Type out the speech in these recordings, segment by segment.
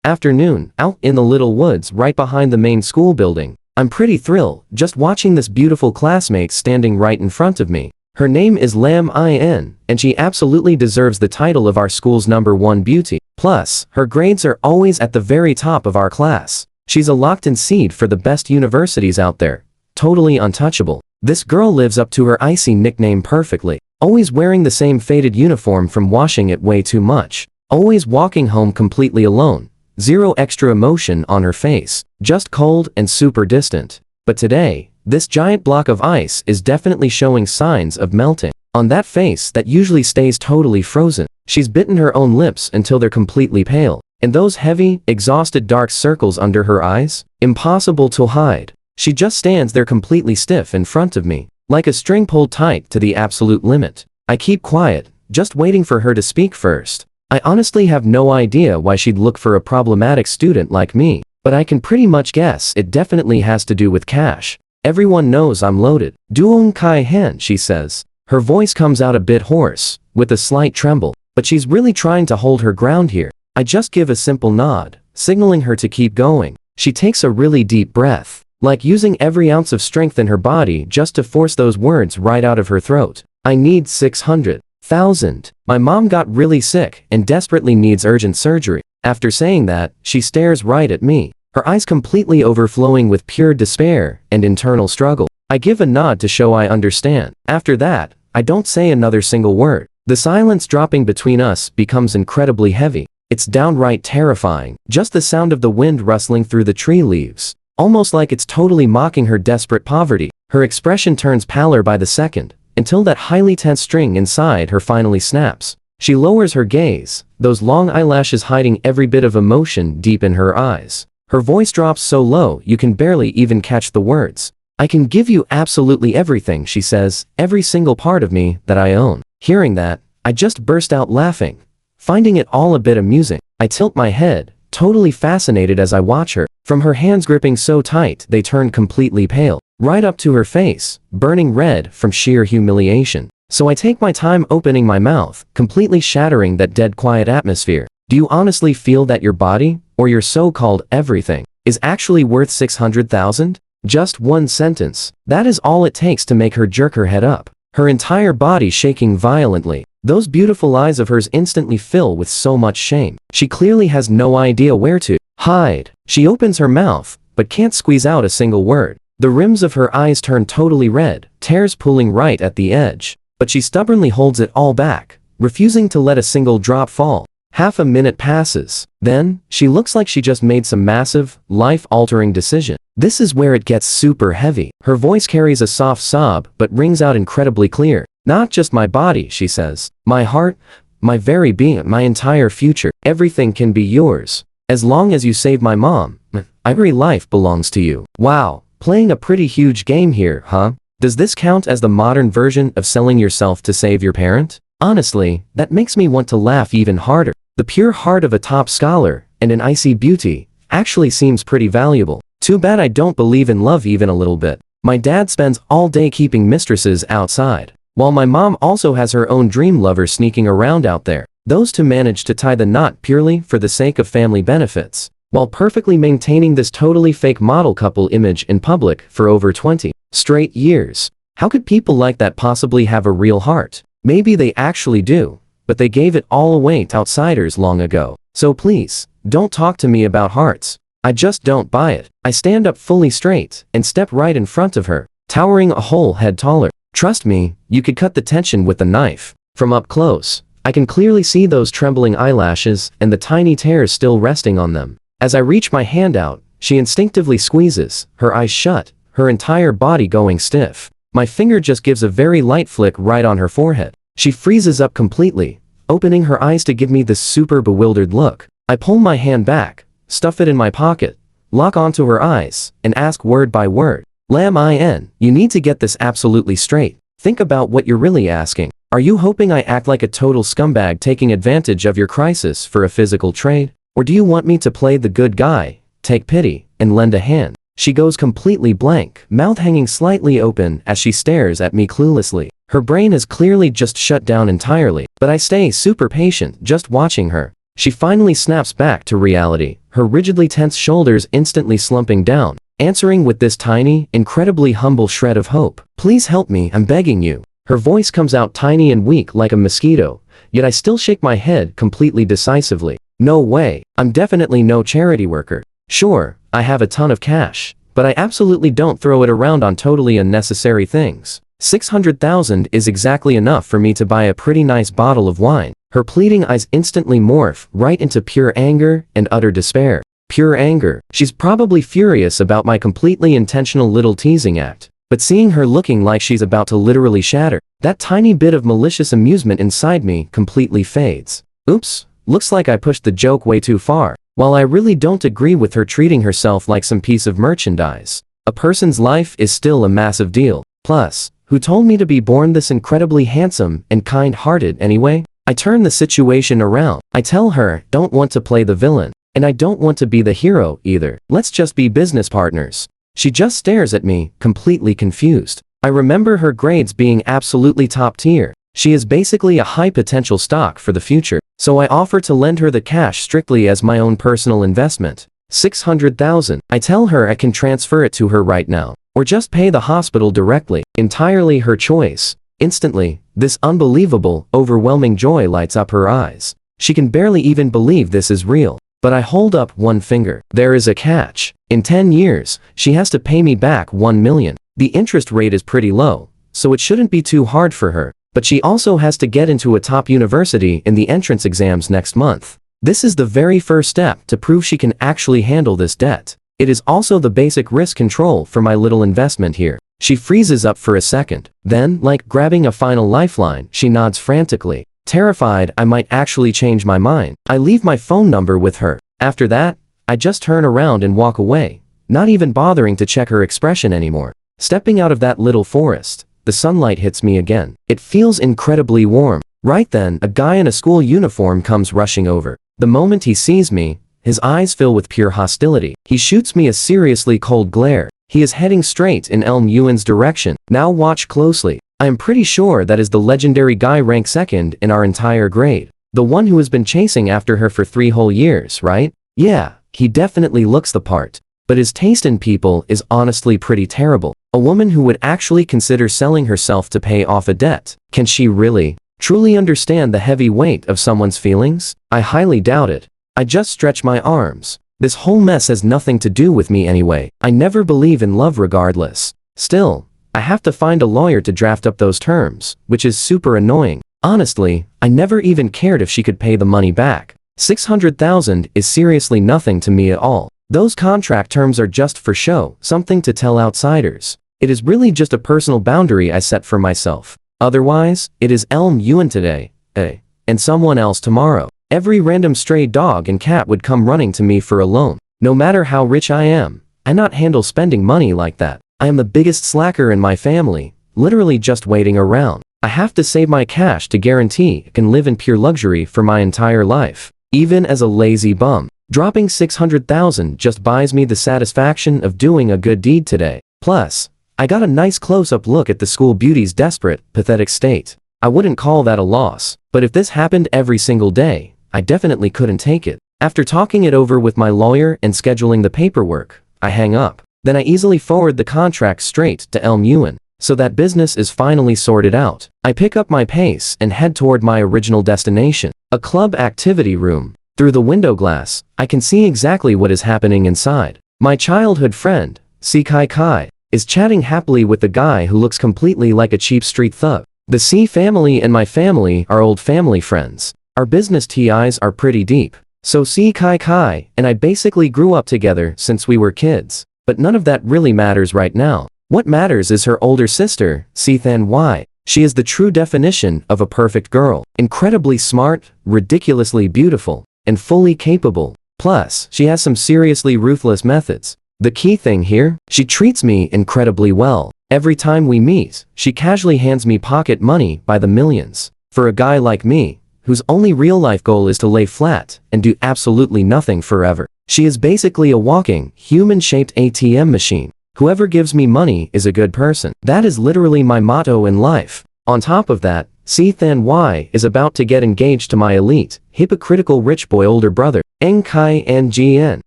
Afternoon, out in the little woods right behind the main school building. I'm pretty thrilled, just watching this beautiful classmate standing right in front of me. Her name is Lam In, and she absolutely deserves the title of our school's #1 beauty. Plus, her grades are always at the very top of our class. She's a locked-in seed for the best universities out there. Totally untouchable. This girl lives up to her icy nickname perfectly. Always wearing the same faded uniform from washing it way too much. Always walking home completely alone. Zero extra emotion on her face. Just cold and super distant. But today, this giant block of ice is definitely showing signs of melting. On that face that usually stays totally frozen, she's bitten her own lips until they're completely pale. And those heavy, exhausted dark circles under her eyes? Impossible to hide. She just stands there completely stiff in front of me, like a string pulled tight to the absolute limit. I keep quiet, just waiting for her to speak first. I honestly have no idea why she'd look for a problematic student like me, but I can pretty much guess it definitely has to do with cash. Everyone knows I'm loaded. Duong Kai Hen, she says. Her voice comes out a bit hoarse, with a slight tremble, but she's really trying to hold her ground here. I just give a simple nod, signaling her to keep going. She takes a really deep breath, like using every ounce of strength in her body just to force those words right out of her throat. I need 600,000. My mom got really sick and desperately needs urgent surgery. After saying that, she stares right at me, her eyes completely overflowing with pure despair and internal struggle. I give a nod to show I understand. After that, I don't say another single word. The silence dropping between us becomes incredibly heavy. It's downright terrifying. Just the sound of the wind rustling through the tree leaves, almost like it's totally mocking her desperate poverty. Her expression turns paler by the second, until that highly tense string inside her finally snaps. She lowers her gaze, those long eyelashes hiding every bit of emotion deep in her eyes. Her voice drops so low you can barely even catch the words. I can give you absolutely everything, she says, every single part of me that I own. Hearing that, I just burst out laughing, finding it all a bit amusing. I tilt my head, totally fascinated as I watch her. From her hands gripping so tight they turn completely pale, right up to her face, burning red from sheer humiliation. So I take my time opening my mouth, completely shattering that dead quiet atmosphere. Do you honestly feel that your body, or your so-called everything, is actually worth 600,000? Just one sentence. That is all it takes to make her jerk her head up, her entire body shaking violently. Those beautiful eyes of hers instantly fill with so much shame. She clearly has no idea where to hide. She opens her mouth, but can't squeeze out a single word. The rims of her eyes turn totally red, tears pulling right at the edge. But she stubbornly holds it all back, refusing to let a single drop fall. Half a minute passes. Then, she looks like she just made some massive, life-altering decision. This is where it gets super heavy. Her voice carries a soft sob but rings out incredibly clear. Not just my body, she says. My heart, my very being, my entire future. Everything can be yours. As long as you save my mom, every life belongs to you. Wow, playing a pretty huge game here, huh? Does this count as the modern version of selling yourself to save your parent? Honestly, that makes me want to laugh even harder. The pure heart of a top scholar, and an icy beauty, actually seems pretty valuable. Too bad I don't believe in love even a little bit. My dad spends all day keeping mistresses outside, while my mom also has her own dream lover sneaking around out there. Those two manage to tie the knot purely for the sake of family benefits, while perfectly maintaining this totally fake model couple image in public for over 20 straight years. How could people like that possibly have a real heart? Maybe they actually do, but they gave it all away to outsiders long ago. So please, don't talk to me about hearts. I just don't buy it. I stand up fully straight and step right in front of her, towering a whole head taller. Trust me, you could cut the tension with a knife. From up close, I can clearly see those trembling eyelashes and the tiny tears still resting on them. As I reach my hand out, she instinctively squeezes, her eyes shut, her entire body going stiff. My finger just gives a very light flick right on her forehead. She freezes up completely, opening her eyes to give me this super bewildered look. I pull my hand back, stuff it in my pocket, lock onto her eyes, and ask word by word. Lam In, you need to get this absolutely straight. Think about what you're really asking. Are you hoping I act like a total scumbag taking advantage of your crisis for a physical trade? Or do you want me to play the good guy, take pity, and lend a hand? She goes completely blank, mouth hanging slightly open as she stares at me cluelessly. Her brain is clearly just shut down entirely, but I stay super patient just watching her. She finally snaps back to reality, her rigidly tense shoulders instantly slumping down, answering with this tiny, incredibly humble shred of hope. "Please help me, I'm begging you." Her voice comes out tiny and weak like a mosquito, yet I still shake my head completely decisively. No way, I'm definitely no charity worker. Sure, I have a ton of cash, but I absolutely don't throw it around on totally unnecessary things. 600,000 is exactly enough for me to buy a pretty nice bottle of wine. Her pleading eyes instantly morph right into pure anger and utter despair. Pure anger. She's probably furious about my completely intentional little teasing act. But seeing her looking like she's about to literally shatter, that tiny bit of malicious amusement inside me completely fades. Oops, looks like I pushed the joke way too far. While I really don't agree with her treating herself like some piece of merchandise, a person's life is still a massive deal. Plus, who told me to be born this incredibly handsome and kind-hearted anyway? I turn the situation around. I tell her, don't want to play the villain, and I don't want to be the hero either. Let's just be business partners. She just stares at me, completely confused. I remember her grades being absolutely top tier. She is basically a high-potential stock for the future, so I offer to lend her the cash strictly as my own personal investment. 600,000. I tell her I can transfer it to her right now, or just pay the hospital directly. Entirely her choice. Instantly, this unbelievable, overwhelming joy lights up her eyes. She can barely even believe this is real. But I hold up one finger. There is a catch. In 10 years, she has to pay me back 1 million. The interest rate is pretty low, so it shouldn't be too hard for her. But she also has to get into a top university in the entrance exams next month. This is the very first step to prove she can actually handle this debt. It is also the basic risk control for my little investment here. She freezes up for a second. Then, like grabbing a final lifeline, she nods frantically. Terrified I might actually change my mind, I leave my phone number with her. After that, I just turn around and walk away, not even bothering to check her expression anymore. Stepping out of that little forest, the sunlight hits me again. It feels incredibly warm. Right then, a guy in a school uniform comes rushing over. The moment he sees me, his eyes fill with pure hostility. He shoots me a seriously cold glare. He is heading straight in Elm Yuan's direction. Now watch closely. I am pretty sure that is the legendary guy ranked second in our entire grade. The one who has been chasing after her for 3 whole years, right? Yeah, he definitely looks the part. But his taste in people is honestly pretty terrible. A woman who would actually consider selling herself to pay off a debt. Can she really, truly understand the heavy weight of someone's feelings? I highly doubt it. I just stretch my arms. This whole mess has nothing to do with me anyway. I never believe in love regardless. Still, I have to find a lawyer to draft up those terms, which is super annoying. Honestly, I never even cared if she could pay the money back. 600,000 is seriously nothing to me at all. Those contract terms are just for show, something to tell outsiders. It is really just a personal boundary I set for myself. Otherwise, it is Elm Yuan today, and someone else tomorrow. Every random stray dog and cat would come running to me for a loan. No matter how rich I am, I not handle spending money like that. I am the biggest slacker in my family, literally just waiting around. I have to save my cash to guarantee I can live in pure luxury for my entire life. Even as a lazy bum, dropping 600,000 just buys me the satisfaction of doing a good deed today. Plus, I got a nice close-up look at the school beauty's desperate, pathetic state. I wouldn't call that a loss, but if this happened every single day, I definitely couldn't take it. After talking it over with my lawyer and scheduling the paperwork, I hang up. Then I easily forward the contract straight to Elm Yuan, so that business is finally sorted out. I pick up my pace and head toward my original destination, a club activity room. Through the window glass, I can see exactly what is happening inside. My childhood friend, Si Kai Kai, is chatting happily with the guy who looks completely like a cheap street thug. The Si family and my family are old family friends. Our business ties are pretty deep. So Si Kai Kai and I basically grew up together since we were kids. But none of that really matters right now. What matters is her older sister, Si Than Y. She is the true definition of a perfect girl. Incredibly smart, ridiculously beautiful, and fully capable. Plus, she has some seriously ruthless methods. The key thing here, she treats me incredibly well. Every time we meet, she casually hands me pocket money by the millions. For a guy like me, whose only real-life goal is to lay flat and do absolutely nothing forever, she is basically a walking, human-shaped ATM machine. Whoever gives me money is a good person. That is literally my motto in life. On top of that, Si Than Y is about to get engaged to my elite, hypocritical rich boy older brother, Ng Kai Ngn.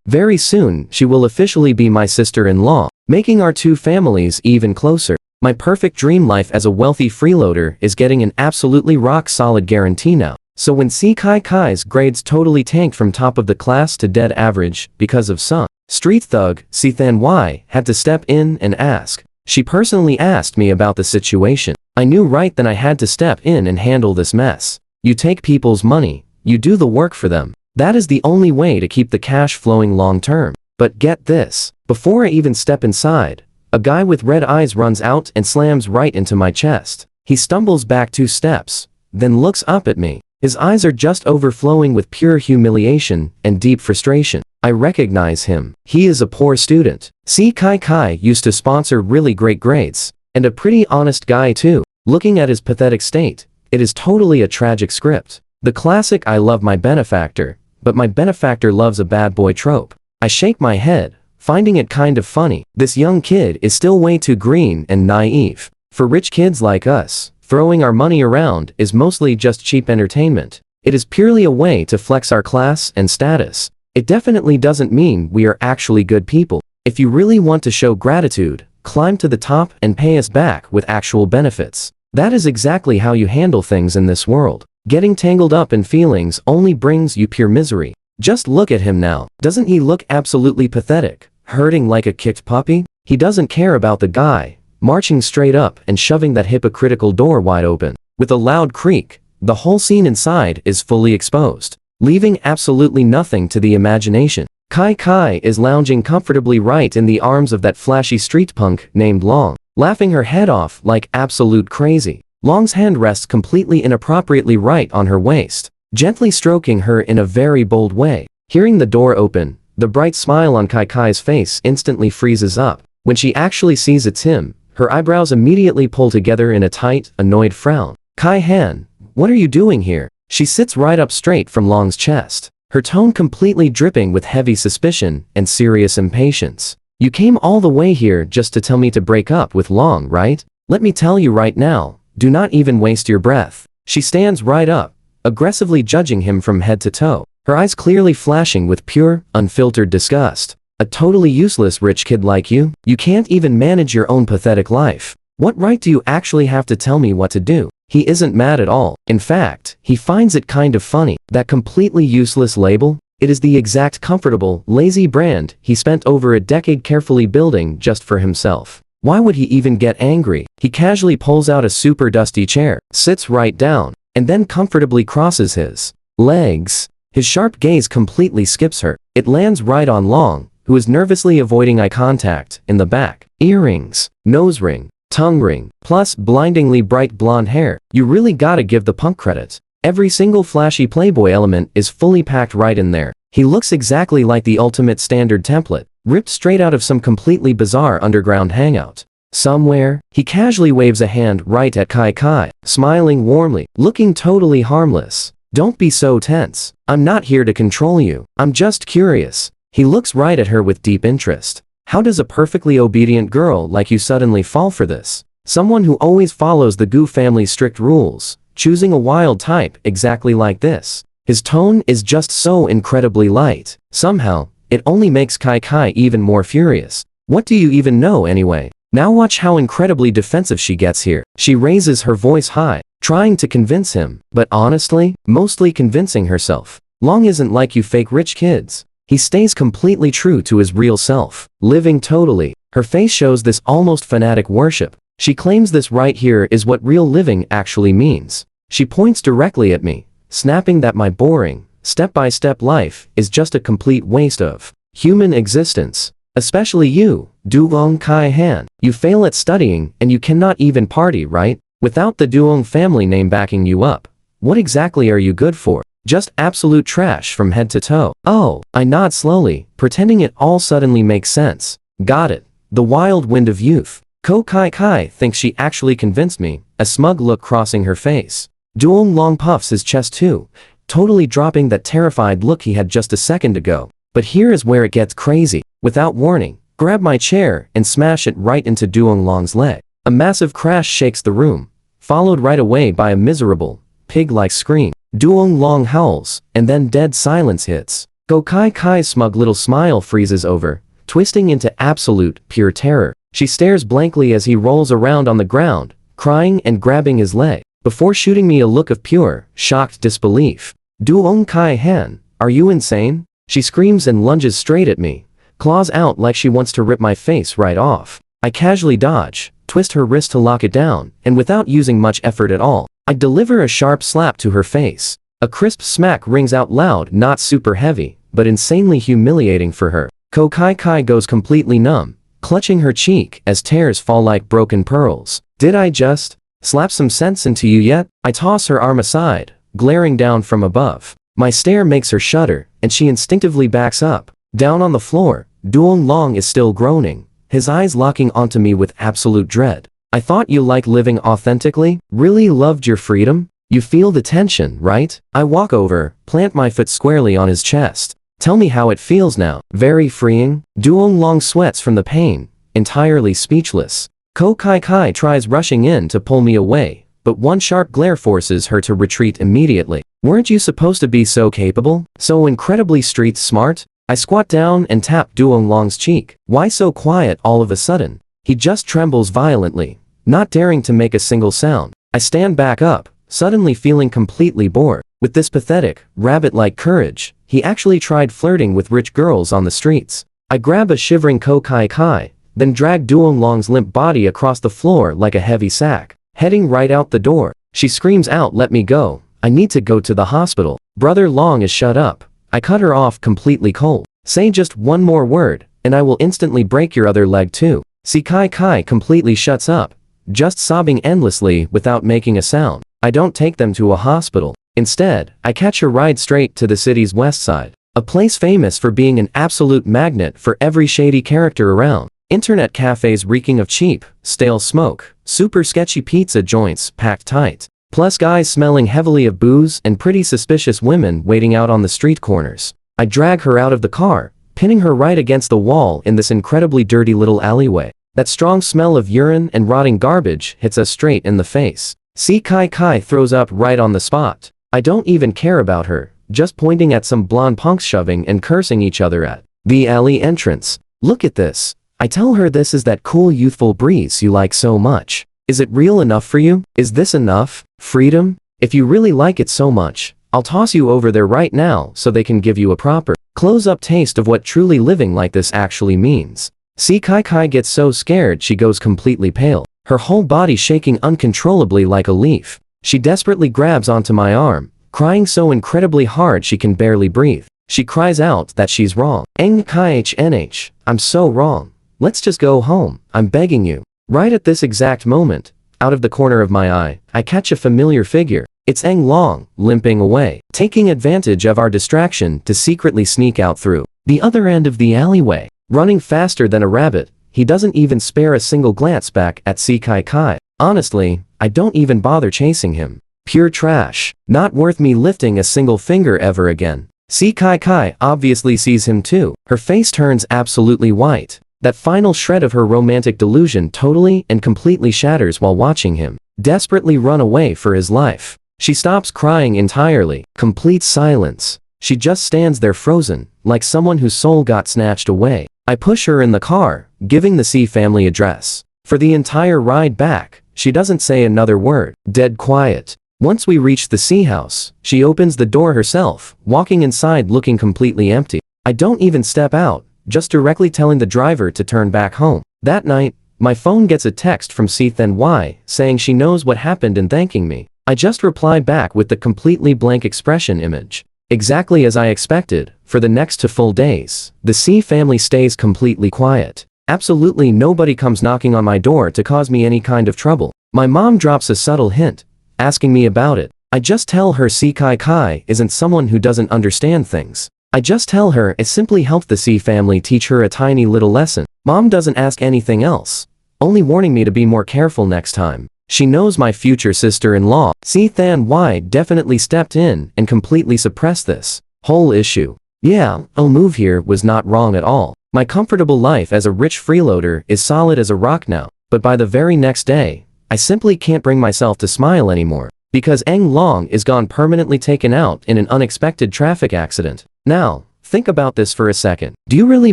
Very soon, she will officially be my sister-in-law, making our two families even closer. My perfect dream life as a wealthy freeloader is getting an absolutely rock-solid guarantee now. So when Si Kai Kai's grades totally tanked from top of the class to dead average because of some street thug, Si Than Y had to step in and ask. She personally asked me about the situation. I knew right then I had to step in and handle this mess. You take people's money, you do the work for them. That is the only way to keep the cash flowing long term. But get this, before I even step inside, a guy with red eyes runs out and slams right into my chest. He stumbles back 2 steps, then looks up at me. His eyes are just overflowing with pure humiliation and deep frustration. I recognize him. He is a poor student. Si Kai Kai used to sponsor really great grades. And a pretty honest guy too. Looking at his pathetic state, it is totally a tragic script. The classic I love my benefactor, but my benefactor loves a bad boy trope. I shake my head, finding it kind of funny. This young kid is still way too green and naive. For rich kids like us, throwing our money around is mostly just cheap entertainment. It is purely a way to flex our class and status. It definitely doesn't mean we are actually good people. If you really want to show gratitude, climb to the top and pay us back with actual benefits. That is exactly how you handle things in this world. Getting tangled up in feelings only brings you pure misery. Just look at him now. Doesn't he look absolutely pathetic? Hurting like a kicked puppy? He doesn't care about the guy, marching straight up and shoving that hypocritical door wide open. With a loud creak, the whole scene inside is fully exposed, leaving absolutely nothing to the imagination. Kai Kai is lounging comfortably right in the arms of that flashy street punk named Long, laughing her head off like absolute crazy. Long's hand rests completely inappropriately right on her waist, gently stroking her in a very bold way. Hearing the door open, the bright smile on Kai Kai's face instantly freezes up. When she actually sees it's him, her eyebrows immediately pull together in a tight, annoyed frown. Kai Han, what are you doing here? She sits right up straight from Long's chest, her tone completely dripping with heavy suspicion and serious impatience. You came all the way here just to tell me to break up with Long, right? Let me tell you right now, do not even waste your breath. She stands right up, aggressively judging him from head to toe, her eyes clearly flashing with pure, unfiltered disgust. A totally useless rich kid like you? You can't even manage your own pathetic life. What right do you actually have to tell me what to do? He isn't mad at all. In fact, he finds it kind of funny. That completely useless label? It is the exact comfortable, lazy brand he spent over a decade carefully building just for himself. Why would he even get angry? He casually pulls out a super dusty chair, sits right down, and then comfortably crosses his legs. His sharp gaze completely skips her. It lands right on Long, who is nervously avoiding eye contact, in the back. Earrings, nose ring, tongue ring, plus blindingly bright blonde hair. You really gotta give the punk credit. Every single flashy playboy element is fully packed right in there. He looks exactly like the ultimate standard template, ripped straight out of some completely bizarre underground hangout. Somewhere, he casually waves a hand right at Kai Kai, smiling warmly, looking totally harmless. Don't be so tense. I'm not here to control you. I'm just curious. He looks right at her with deep interest. How does a perfectly obedient girl like you suddenly fall for this? Someone who always follows the Gu family's strict rules, choosing a wild type exactly like this. His tone is just so incredibly light. Somehow, it only makes Kai Kai even more furious. What do you even know anyway? Now watch how incredibly defensive she gets here. She raises her voice high, trying to convince him, but honestly, mostly convincing herself. Long isn't like you fake rich kids. He stays completely true to his real self, living totally. Her face shows this almost fanatic worship. She claims this right here is what real living actually means. She points directly at me, snapping that my boring, step-by-step life is just a complete waste of human existence. Especially you, Duong Kai Han. You fail at studying and you cannot even party, right? Without the Duong family name backing you up, what exactly are you good for? Just absolute trash from head to toe. Oh, I nod slowly, pretending it all suddenly makes sense. Got it. The wild wind of youth. Ko Kai Kai thinks she actually convinced me, a smug look crossing her face. Duong Long puffs his chest too, totally dropping that terrified look he had just a second ago. But here is where it gets crazy. Without warning, grab my chair and smash it right into Duong Long's leg. A massive crash shakes the room, followed right away by a miserable, pig-like scream. Duong Long howls, and then dead silence hits. Ko Kai Kai's smug little smile freezes over, twisting into absolute, pure terror. She stares blankly as he rolls around on the ground, crying and grabbing his leg, before shooting me a look of pure, shocked disbelief. Duong Kai Han, are you insane? She screams and lunges straight at me, claws out like she wants to rip my face right off. I casually dodge, twist her wrist to lock it down, and without using much effort at all, I deliver a sharp slap to her face. A crisp smack rings out loud, not super heavy, but insanely humiliating for her. Ko Kai Kai goes completely numb, clutching her cheek as tears fall like broken pearls. Did I just slap some sense into you yet? I toss her arm aside, glaring down from above. My stare makes her shudder, and she instinctively backs up. Down on the floor, Duong Long is still groaning, his eyes locking onto me with absolute dread. I thought you liked living authentically, really loved your freedom? You feel the tension, right? I walk over, plant my foot squarely on his chest. Tell me how it feels now. Very freeing? Duong Long sweats from the pain, entirely speechless. Ko Kai Kai tries rushing in to pull me away, but one sharp glare forces her to retreat immediately. Weren't you supposed to be so capable? So incredibly street smart? I squat down and tap Duong Long's cheek. Why so quiet all of a sudden? He just trembles violently, not daring to make a single sound. I stand back up, suddenly feeling completely bored. With this pathetic, rabbit-like courage, he actually tried flirting with rich girls on the streets. I grab a shivering Ko Kai Kai, then drag Duong Long's limp body across the floor like a heavy sack, heading right out the door. She screams out, "Let me go. I need to go to the hospital." Brother Long is shut up. I cut her off completely cold. Say just one more word, and I will instantly break your other leg too. Si Kai Kai completely shuts up, just sobbing endlessly without making a sound. I don't take them to a hospital. Instead, I catch a ride straight to the city's west side, a place famous for being an absolute magnet for every shady character around. Internet cafes reeking of cheap, stale smoke, super sketchy pizza joints packed tight, plus guys smelling heavily of booze and pretty suspicious women waiting out on the street corners. I drag her out of the car, pinning her right against the wall in this incredibly dirty little alleyway. That strong smell of urine and rotting garbage hits us straight in the face. Si Kai Kai throws up right on the spot. I don't even care about her, just pointing at some blonde punks shoving and cursing each other at the alley entrance. Look at this. I tell her this is that cool youthful breeze you like so much. Is it real enough for you? Is this enough? Freedom? If you really like it so much, I'll toss you over there right now so they can give you a proper, close-up taste of what truly living like this actually means. Si Kai Kai gets so scared she goes completely pale, her whole body shaking uncontrollably like a leaf. She desperately grabs onto my arm, crying so incredibly hard she can barely breathe. She cries out that she's wrong. Eng Kai HNH, I'm so wrong. Let's just go home, I'm begging you. Right at this exact moment, out of the corner of my eye, I catch a familiar figure. It's Eng Long, limping away, taking advantage of our distraction to secretly sneak out through the other end of the alleyway. Running faster than a rabbit, he doesn't even spare a single glance back at Si Kai Kai. Honestly, I don't even bother chasing him. Pure trash. Not worth me lifting a single finger ever again. Si Kai Kai obviously sees him too. Her face turns absolutely white. That final shred of her romantic delusion totally and completely shatters while watching him desperately run away for his life. She stops crying entirely. Complete silence. She just stands there frozen, like someone whose soul got snatched away. I push her in the car, giving the C family address. For the entire ride back, she doesn't say another word. Dead quiet. Once we reach the C house, she opens the door herself, walking inside looking completely empty. I don't even step out, just directly telling the driver to turn back home. That night, my phone gets a text from Then Y saying she knows what happened and thanking me. I just reply back with the completely blank expression image. Exactly as I expected, for the next 2 full days, the C family stays completely quiet. Absolutely nobody comes knocking on my door to cause me any kind of trouble. My mom drops a subtle hint, asking me about it. I just tell her Si Kai Kai isn't someone who doesn't understand things. I just tell her it simply helped the C family teach her a tiny little lesson. Mom doesn't ask anything else, only warning me to be more careful next time. She knows my future sister-in-law. Then Y definitely stepped in and completely suppressed this whole issue. Yeah, I'll move here was not wrong at all. My comfortable life as a rich freeloader is solid as a rock now. But by the very next day, I simply can't bring myself to smile anymore, because Eng Long is gone permanently taken out in an unexpected traffic accident. Now, think about this for a second. Do you really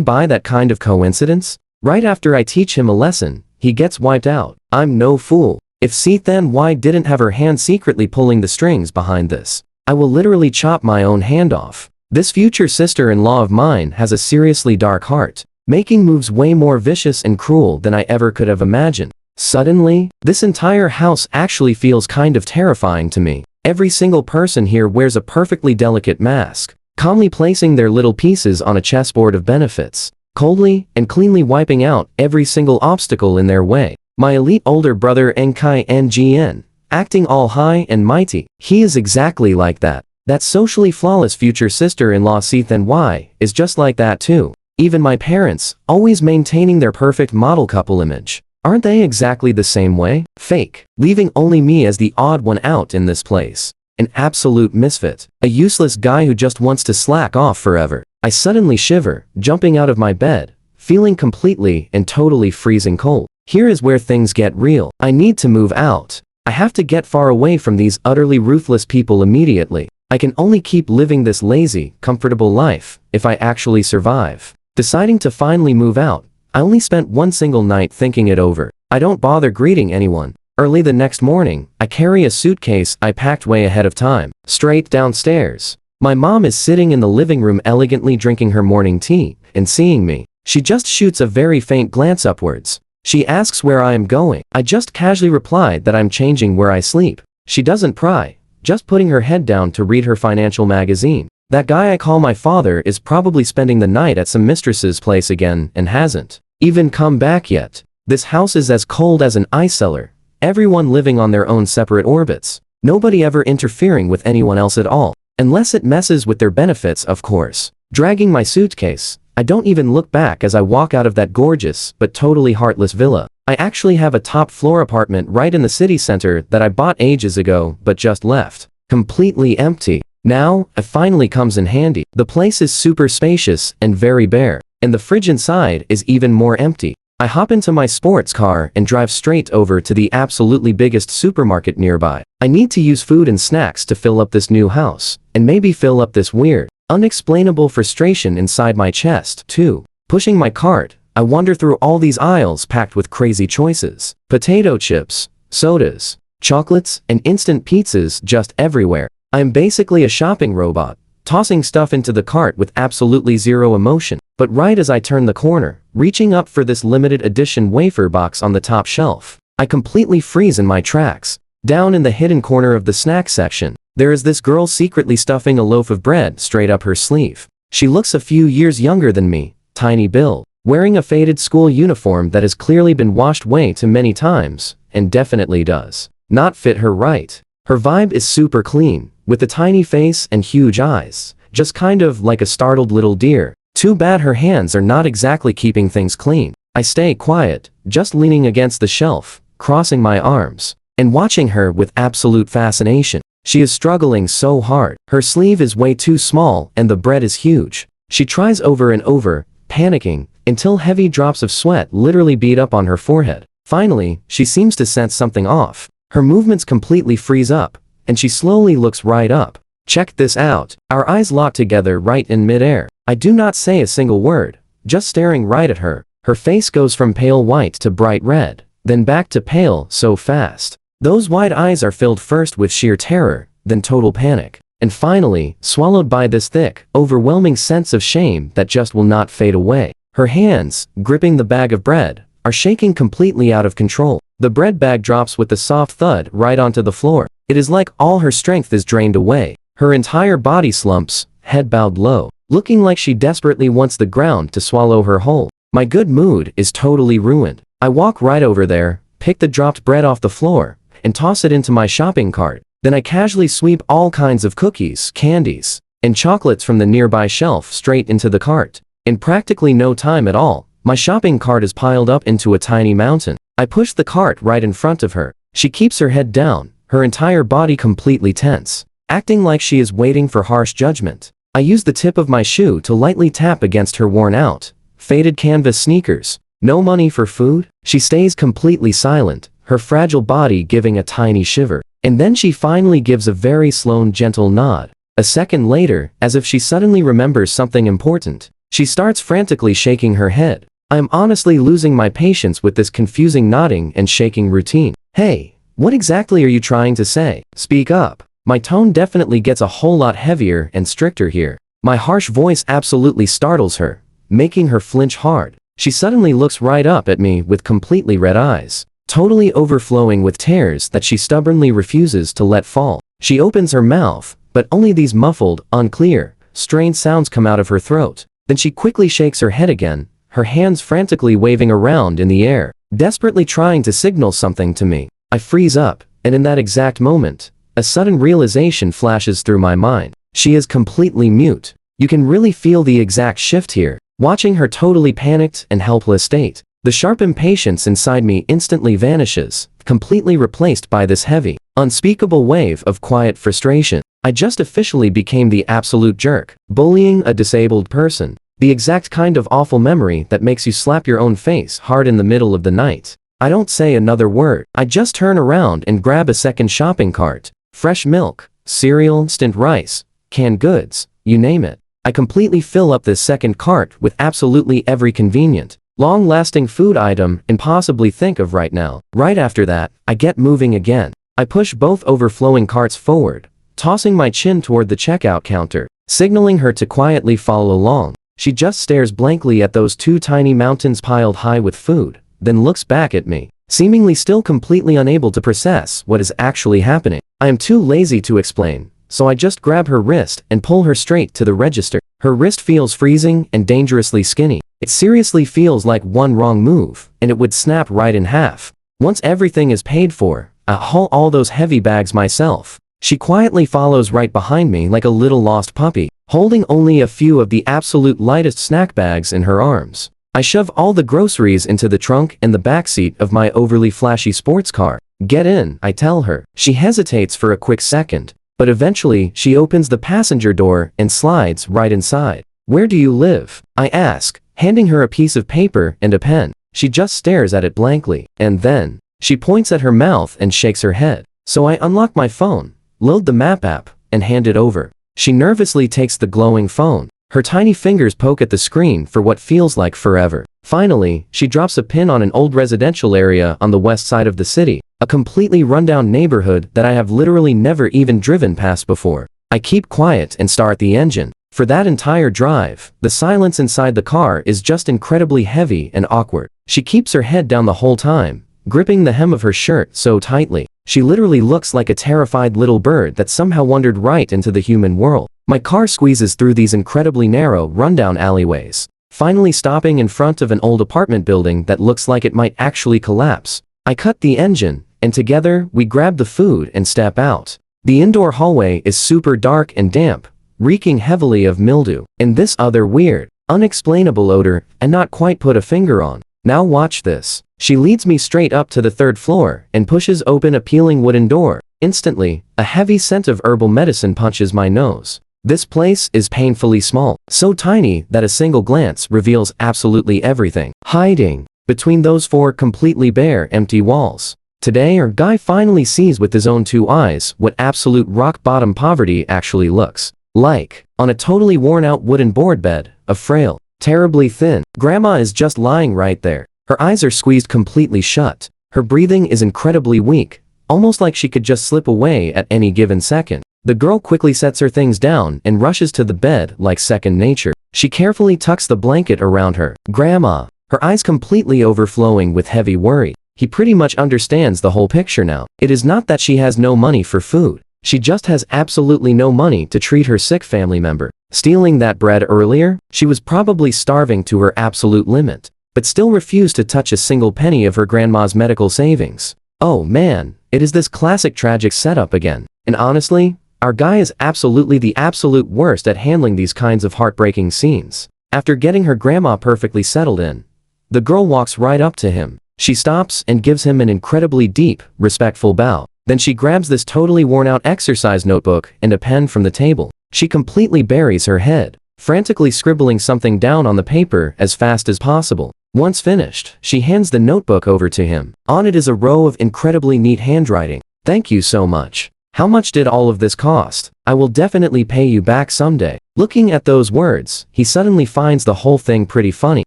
buy that kind of coincidence? Right after I teach him a lesson, he gets wiped out. I'm no fool. If Then didn't have her hand secretly pulling the strings behind this, I will literally chop my own hand off. This future sister-in-law of mine has a seriously dark heart, making moves way more vicious and cruel than I ever could have imagined. Suddenly, this entire house actually feels kind of terrifying to me. Every single person here wears a perfectly delicate mask, calmly placing their little pieces on a chessboard of benefits, coldly and cleanly wiping out every single obstacle in their way. My elite older brother Enkai Ngn, acting all high and mighty, he is exactly like that. That socially flawless future sister-in-law Then is just like that too. Even my parents, always maintaining their perfect model couple image. Aren't they exactly the same way? Fake. Leaving only me as the odd one out in this place. An absolute misfit. A useless guy who just wants to slack off forever. I suddenly shiver, jumping out of my bed, feeling completely and totally freezing cold. Here is where things get real. I need to move out. I have to get far away from these utterly ruthless people immediately. I can only keep living this lazy, comfortable life if I actually survive. Deciding to finally move out, I only spent one single night thinking it over. I don't bother greeting anyone. Early the next morning, I carry a suitcase I packed way ahead of time, straight downstairs. My mom is sitting in the living room elegantly drinking her morning tea, and seeing me, she just shoots a very faint glance upwards. She asks where I am going. I just casually replied that I'm changing where I sleep. She doesn't pry, just putting her head down to read her financial magazine. That guy I call my father is probably spending the night at some mistress's place again and hasn't even come back yet. This house is as cold as an ice cellar. Everyone living on their own separate orbits. Nobody ever interfering with anyone else at all. Unless it messes with their benefits, of course. Dragging my suitcase, I don't even look back as I walk out of that gorgeous but totally heartless villa. I actually have a top floor apartment right in the city center that I bought ages ago but just left. Completely empty. Now, it finally comes in handy. The place is super spacious and very bare, and the fridge inside is even more empty. I hop into my sports car and drive straight over to the absolutely biggest supermarket nearby. I need to use food and snacks to fill up this new house, and maybe fill up this weird, unexplainable frustration inside my chest, too. Pushing my cart, I wander through all these aisles packed with crazy choices. Potato chips, sodas, chocolates, and instant pizzas just everywhere. I am basically a shopping robot, tossing stuff into the cart with absolutely zero emotion. But right as I turn the corner, reaching up for this limited edition wafer box on the top shelf, I completely freeze in my tracks. Down in the hidden corner of the snack section, there is this girl secretly stuffing a loaf of bread straight up her sleeve. She looks a few years younger than me, tiny build, wearing a faded school uniform that has clearly been washed way too many times, and definitely does not fit her right. Her vibe is super clean, with a tiny face and huge eyes, just kind of like a startled little deer. Too bad her hands are not exactly keeping things clean. I stay quiet, just leaning against the shelf, crossing my arms, and watching her with absolute fascination. She is struggling so hard. Her sleeve is way too small and the bread is huge. She tries over and over, panicking, until heavy drops of sweat literally bead up on her forehead. Finally, she seems to sense something off. Her movements completely freeze up, and she slowly looks right up. Check this out. Our eyes lock together right in midair. I do not say a single word, just staring right at her. Her face goes from pale white to bright red, then back to pale so fast. Those wide eyes are filled first with sheer terror, then total panic, and finally, swallowed by this thick, overwhelming sense of shame that just will not fade away. Her hands, gripping the bag of bread, are shaking completely out of control. The bread bag drops with a soft thud right onto the floor. It is like all her strength is drained away. Her entire body slumps, head bowed low, looking like she desperately wants the ground to swallow her whole. My good mood is totally ruined. I walk right over there, pick the dropped bread off the floor, and toss it into my shopping cart. Then I casually sweep all kinds of cookies, candies, and chocolates from the nearby shelf straight into the cart. In practically no time at all, my shopping cart is piled up into a tiny mountain. I push the cart right in front of her. She keeps her head down, her entire body completely tense, acting like she is waiting for harsh judgment. I use the tip of my shoe to lightly tap against her worn-out, faded canvas sneakers. No money for food? She stays completely silent, her fragile body giving a tiny shiver. And then she finally gives a very slow, gentle nod. A second later, as if she suddenly remembers something important, she starts frantically shaking her head. I am honestly losing my patience with this confusing nodding and shaking routine. Hey, what exactly are you trying to say? Speak up. My tone definitely gets a whole lot heavier and stricter here. My harsh voice absolutely startles her, making her flinch hard. She suddenly looks right up at me with completely red eyes, totally overflowing with tears that she stubbornly refuses to let fall. She opens her mouth, but only these muffled, unclear, strained sounds come out of her throat. Then she quickly shakes her head again, her hands frantically waving around in the air, desperately trying to signal something to me. I freeze up, and in that exact moment, a sudden realization flashes through my mind. She is completely mute. You can really feel the exact shift here, watching her totally panicked and helpless state. The sharp impatience inside me instantly vanishes, completely replaced by this heavy, unspeakable wave of quiet frustration. I just officially became the absolute jerk, bullying a disabled person. The exact kind of awful memory that makes you slap your own face hard in the middle of the night. I don't say another word. I just turn around and grab a second shopping cart. Fresh milk, cereal, instant rice, canned goods, you name it. I completely fill up this second cart with absolutely every convenient, long-lasting food item and possibly think of right now. Right after that, I get moving again. I push both overflowing carts forward, tossing my chin toward the checkout counter, signaling her to quietly follow along. She just stares blankly at those two tiny mountains piled high with food, then looks back at me, seemingly still completely unable to process what is actually happening. I am too lazy to explain, so I just grab her wrist and pull her straight to the register. Her wrist feels freezing and dangerously skinny. It seriously feels like one wrong move, and it would snap right in half. Once everything is paid for, I haul all those heavy bags myself. She quietly follows right behind me like a little lost puppy, holding only a few of the absolute lightest snack bags in her arms. I shove all the groceries into the trunk and the backseat of my overly flashy sports car. Get in, I tell her. She hesitates for a quick second, but eventually she opens the passenger door and slides right inside. Where do you live? I ask, handing her a piece of paper and a pen. She just stares at it blankly, and then she points at her mouth and shakes her head. So I unlock my phone, load the map app, and hand it over. She nervously takes the glowing phone. Her tiny fingers poke at the screen for what feels like forever. Finally, she drops a pin on an old residential area on the west side of the city, a completely rundown neighborhood that I have literally never even driven past before. I keep quiet and start the engine. For that entire drive, the silence inside the car is just incredibly heavy and awkward. She keeps her head down the whole time, gripping the hem of her shirt so tightly. She literally looks like a terrified little bird that somehow wandered right into the human world. My car squeezes through these incredibly narrow, rundown alleyways, finally stopping in front of an old apartment building that looks like it might actually collapse. I cut the engine, and together, we grab the food and step out. The indoor hallway is super dark and damp, reeking heavily of mildew, and this other weird, unexplainable odor, and not quite put a finger on. Now watch this. She leads me straight up to the third floor and pushes open a peeling wooden door. Instantly, a heavy scent of herbal medicine punches my nose. This place is painfully small, so tiny that a single glance reveals absolutely everything hiding between those four completely bare, empty walls. Today our guy finally sees with his own two eyes what absolute rock-bottom poverty actually looks like. On a totally worn-out wooden board bed, a frail, terribly thin grandma is just lying right there. Her eyes are squeezed completely shut. Her breathing is incredibly weak, almost like she could just slip away at any given second. The girl quickly sets her things down and rushes to the bed like second nature. She carefully tucks the blanket around her. Grandma, her eyes completely overflowing with heavy worry. He pretty much understands the whole picture now. It is not that she has no money for food. She just has absolutely no money to treat her sick family member. Stealing that bread earlier, she was probably starving to her absolute limit, but still refused to touch a single penny of her grandma's medical savings. Oh man, it is this classic tragic setup again. And honestly, our guy is absolutely the absolute worst at handling these kinds of heartbreaking scenes. After getting her grandma perfectly settled in, the girl walks right up to him. She stops and gives him an incredibly deep, respectful bow. Then she grabs this totally worn-out exercise notebook and a pen from the table. She completely buries her head frantically scribbling something down on the paper as fast as possible. Once finished, she hands the notebook over to him. On it is a row of incredibly neat handwriting. "Thank you so much. How much did all of this cost? I will definitely pay you back someday." Looking at those words, he suddenly finds the whole thing pretty funny.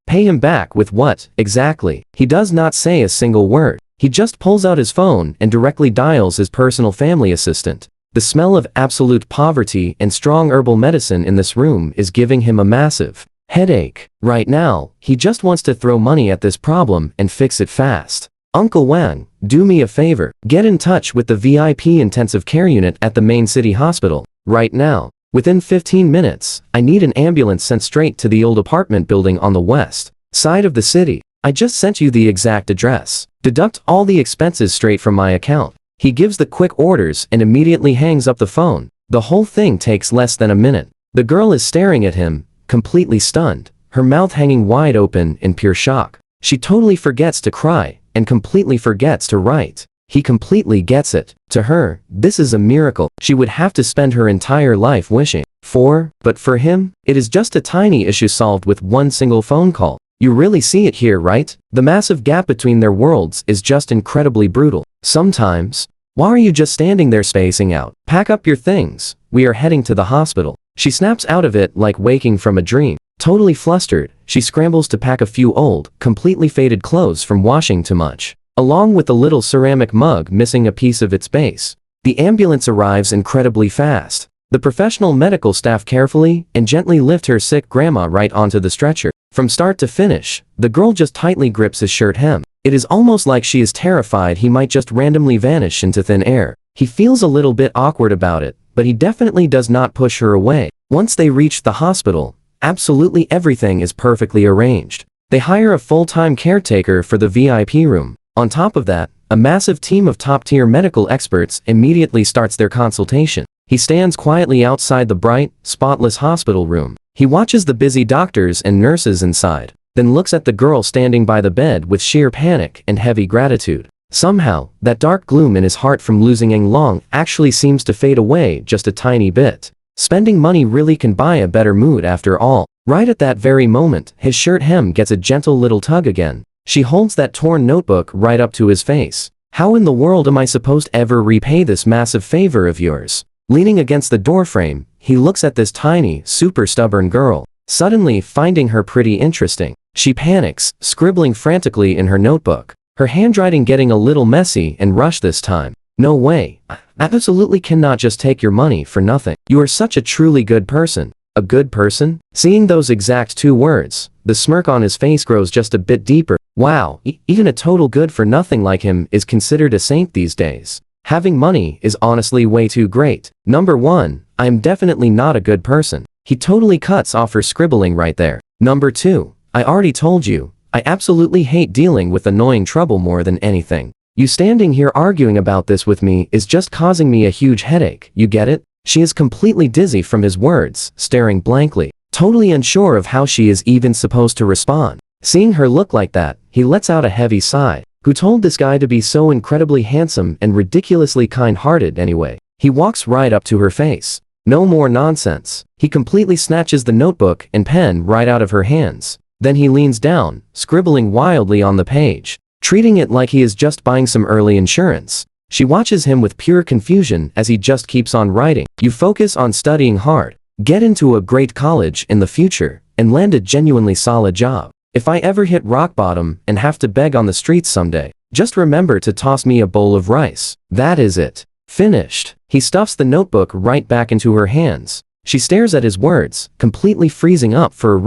Pay him back with what, exactly? He does not say a single word. He just pulls out his phone and directly dials his personal family assistant. The smell of absolute poverty and strong herbal medicine in this room is giving him a massive headache. Right now, he just wants to throw money at this problem and fix it fast. "Uncle Wang, do me a favor. Get in touch with the VIP intensive care unit at the main city hospital. Right now. Within 15 minutes, I need an ambulance sent straight to the old apartment building on the west side of the city. I just sent you the exact address. Deduct all the expenses straight from my account." He gives the quick orders and immediately hangs up the phone. The whole thing takes less than a minute. The girl is staring at him, completely stunned, her mouth hanging wide open in pure shock. She totally forgets to cry and completely forgets to write. He completely gets it. To her, this is a miracle she would have to spend her entire life wishing for, but for him, it is just a tiny issue solved with one single phone call. You really see it here, right? The massive gap between their worlds is just incredibly brutal. Sometimes, why are you just standing there spacing out? Pack up your things. We are heading to the hospital. She snaps out of it like waking from a dream. Totally flustered, she scrambles to pack a few old, completely faded clothes from washing too much, along with the little ceramic mug missing a piece of its base. The ambulance arrives incredibly fast. The professional medical staff carefully and gently lift her sick grandma right onto the stretcher. From start to finish, the girl just tightly grips his shirt hem. It is almost like she is terrified he might just randomly vanish into thin air. He feels a little bit awkward about it, but he definitely does not push her away. Once they reach the hospital, absolutely everything is perfectly arranged. They hire a full-time caretaker for the VIP room. On top of that, a massive team of top-tier medical experts immediately starts their consultation. He stands quietly outside the bright, spotless hospital room. He watches the busy doctors and nurses inside, then looks at the girl standing by the bed with sheer panic and heavy gratitude. Somehow, that dark gloom in his heart from losing Yang Long actually seems to fade away just a tiny bit. Spending money really can buy a better mood after all. Right at that very moment, his shirt hem gets a gentle little tug again. She holds that torn notebook right up to his face. "How in the world am I supposed to ever repay this massive favor of yours?" Leaning against the doorframe, he looks at this tiny, super stubborn girl, suddenly finding her pretty interesting. She panics, scribbling frantically in her notebook, her handwriting getting a little messy and rushed this time. "No way. I absolutely cannot just take your money for nothing. You are such a truly good person." A good person? Seeing those exact two words, the smirk on his face grows just a bit deeper. Wow, even a total good for nothing like him is considered a saint these days. Having money is honestly way too great. Number 1, I am definitely not a good person. He totally cuts off her scribbling right there. Number 2, I already told you, I absolutely hate dealing with annoying trouble more than anything. You standing here arguing about this with me is just causing me a huge headache, you get it? She is completely dizzy from his words, staring blankly, totally unsure of how she is even supposed to respond. Seeing her look like that, he lets out a heavy sigh. Who told this guy to be so incredibly handsome and ridiculously kind-hearted anyway? He walks right up to her face. No more nonsense. He completely snatches the notebook and pen right out of her hands. Then he leans down, scribbling wildly on the page, treating it like he is just buying some early insurance. She watches him with pure confusion as he just keeps on writing. You focus on studying hard, get into a great college in the future, and land a genuinely solid job. If I ever hit rock bottom and have to beg on the streets someday, just remember to toss me a bowl of rice. That is it. Finished. He stuffs the notebook right back into her hands. She stares at his words, completely freezing up for a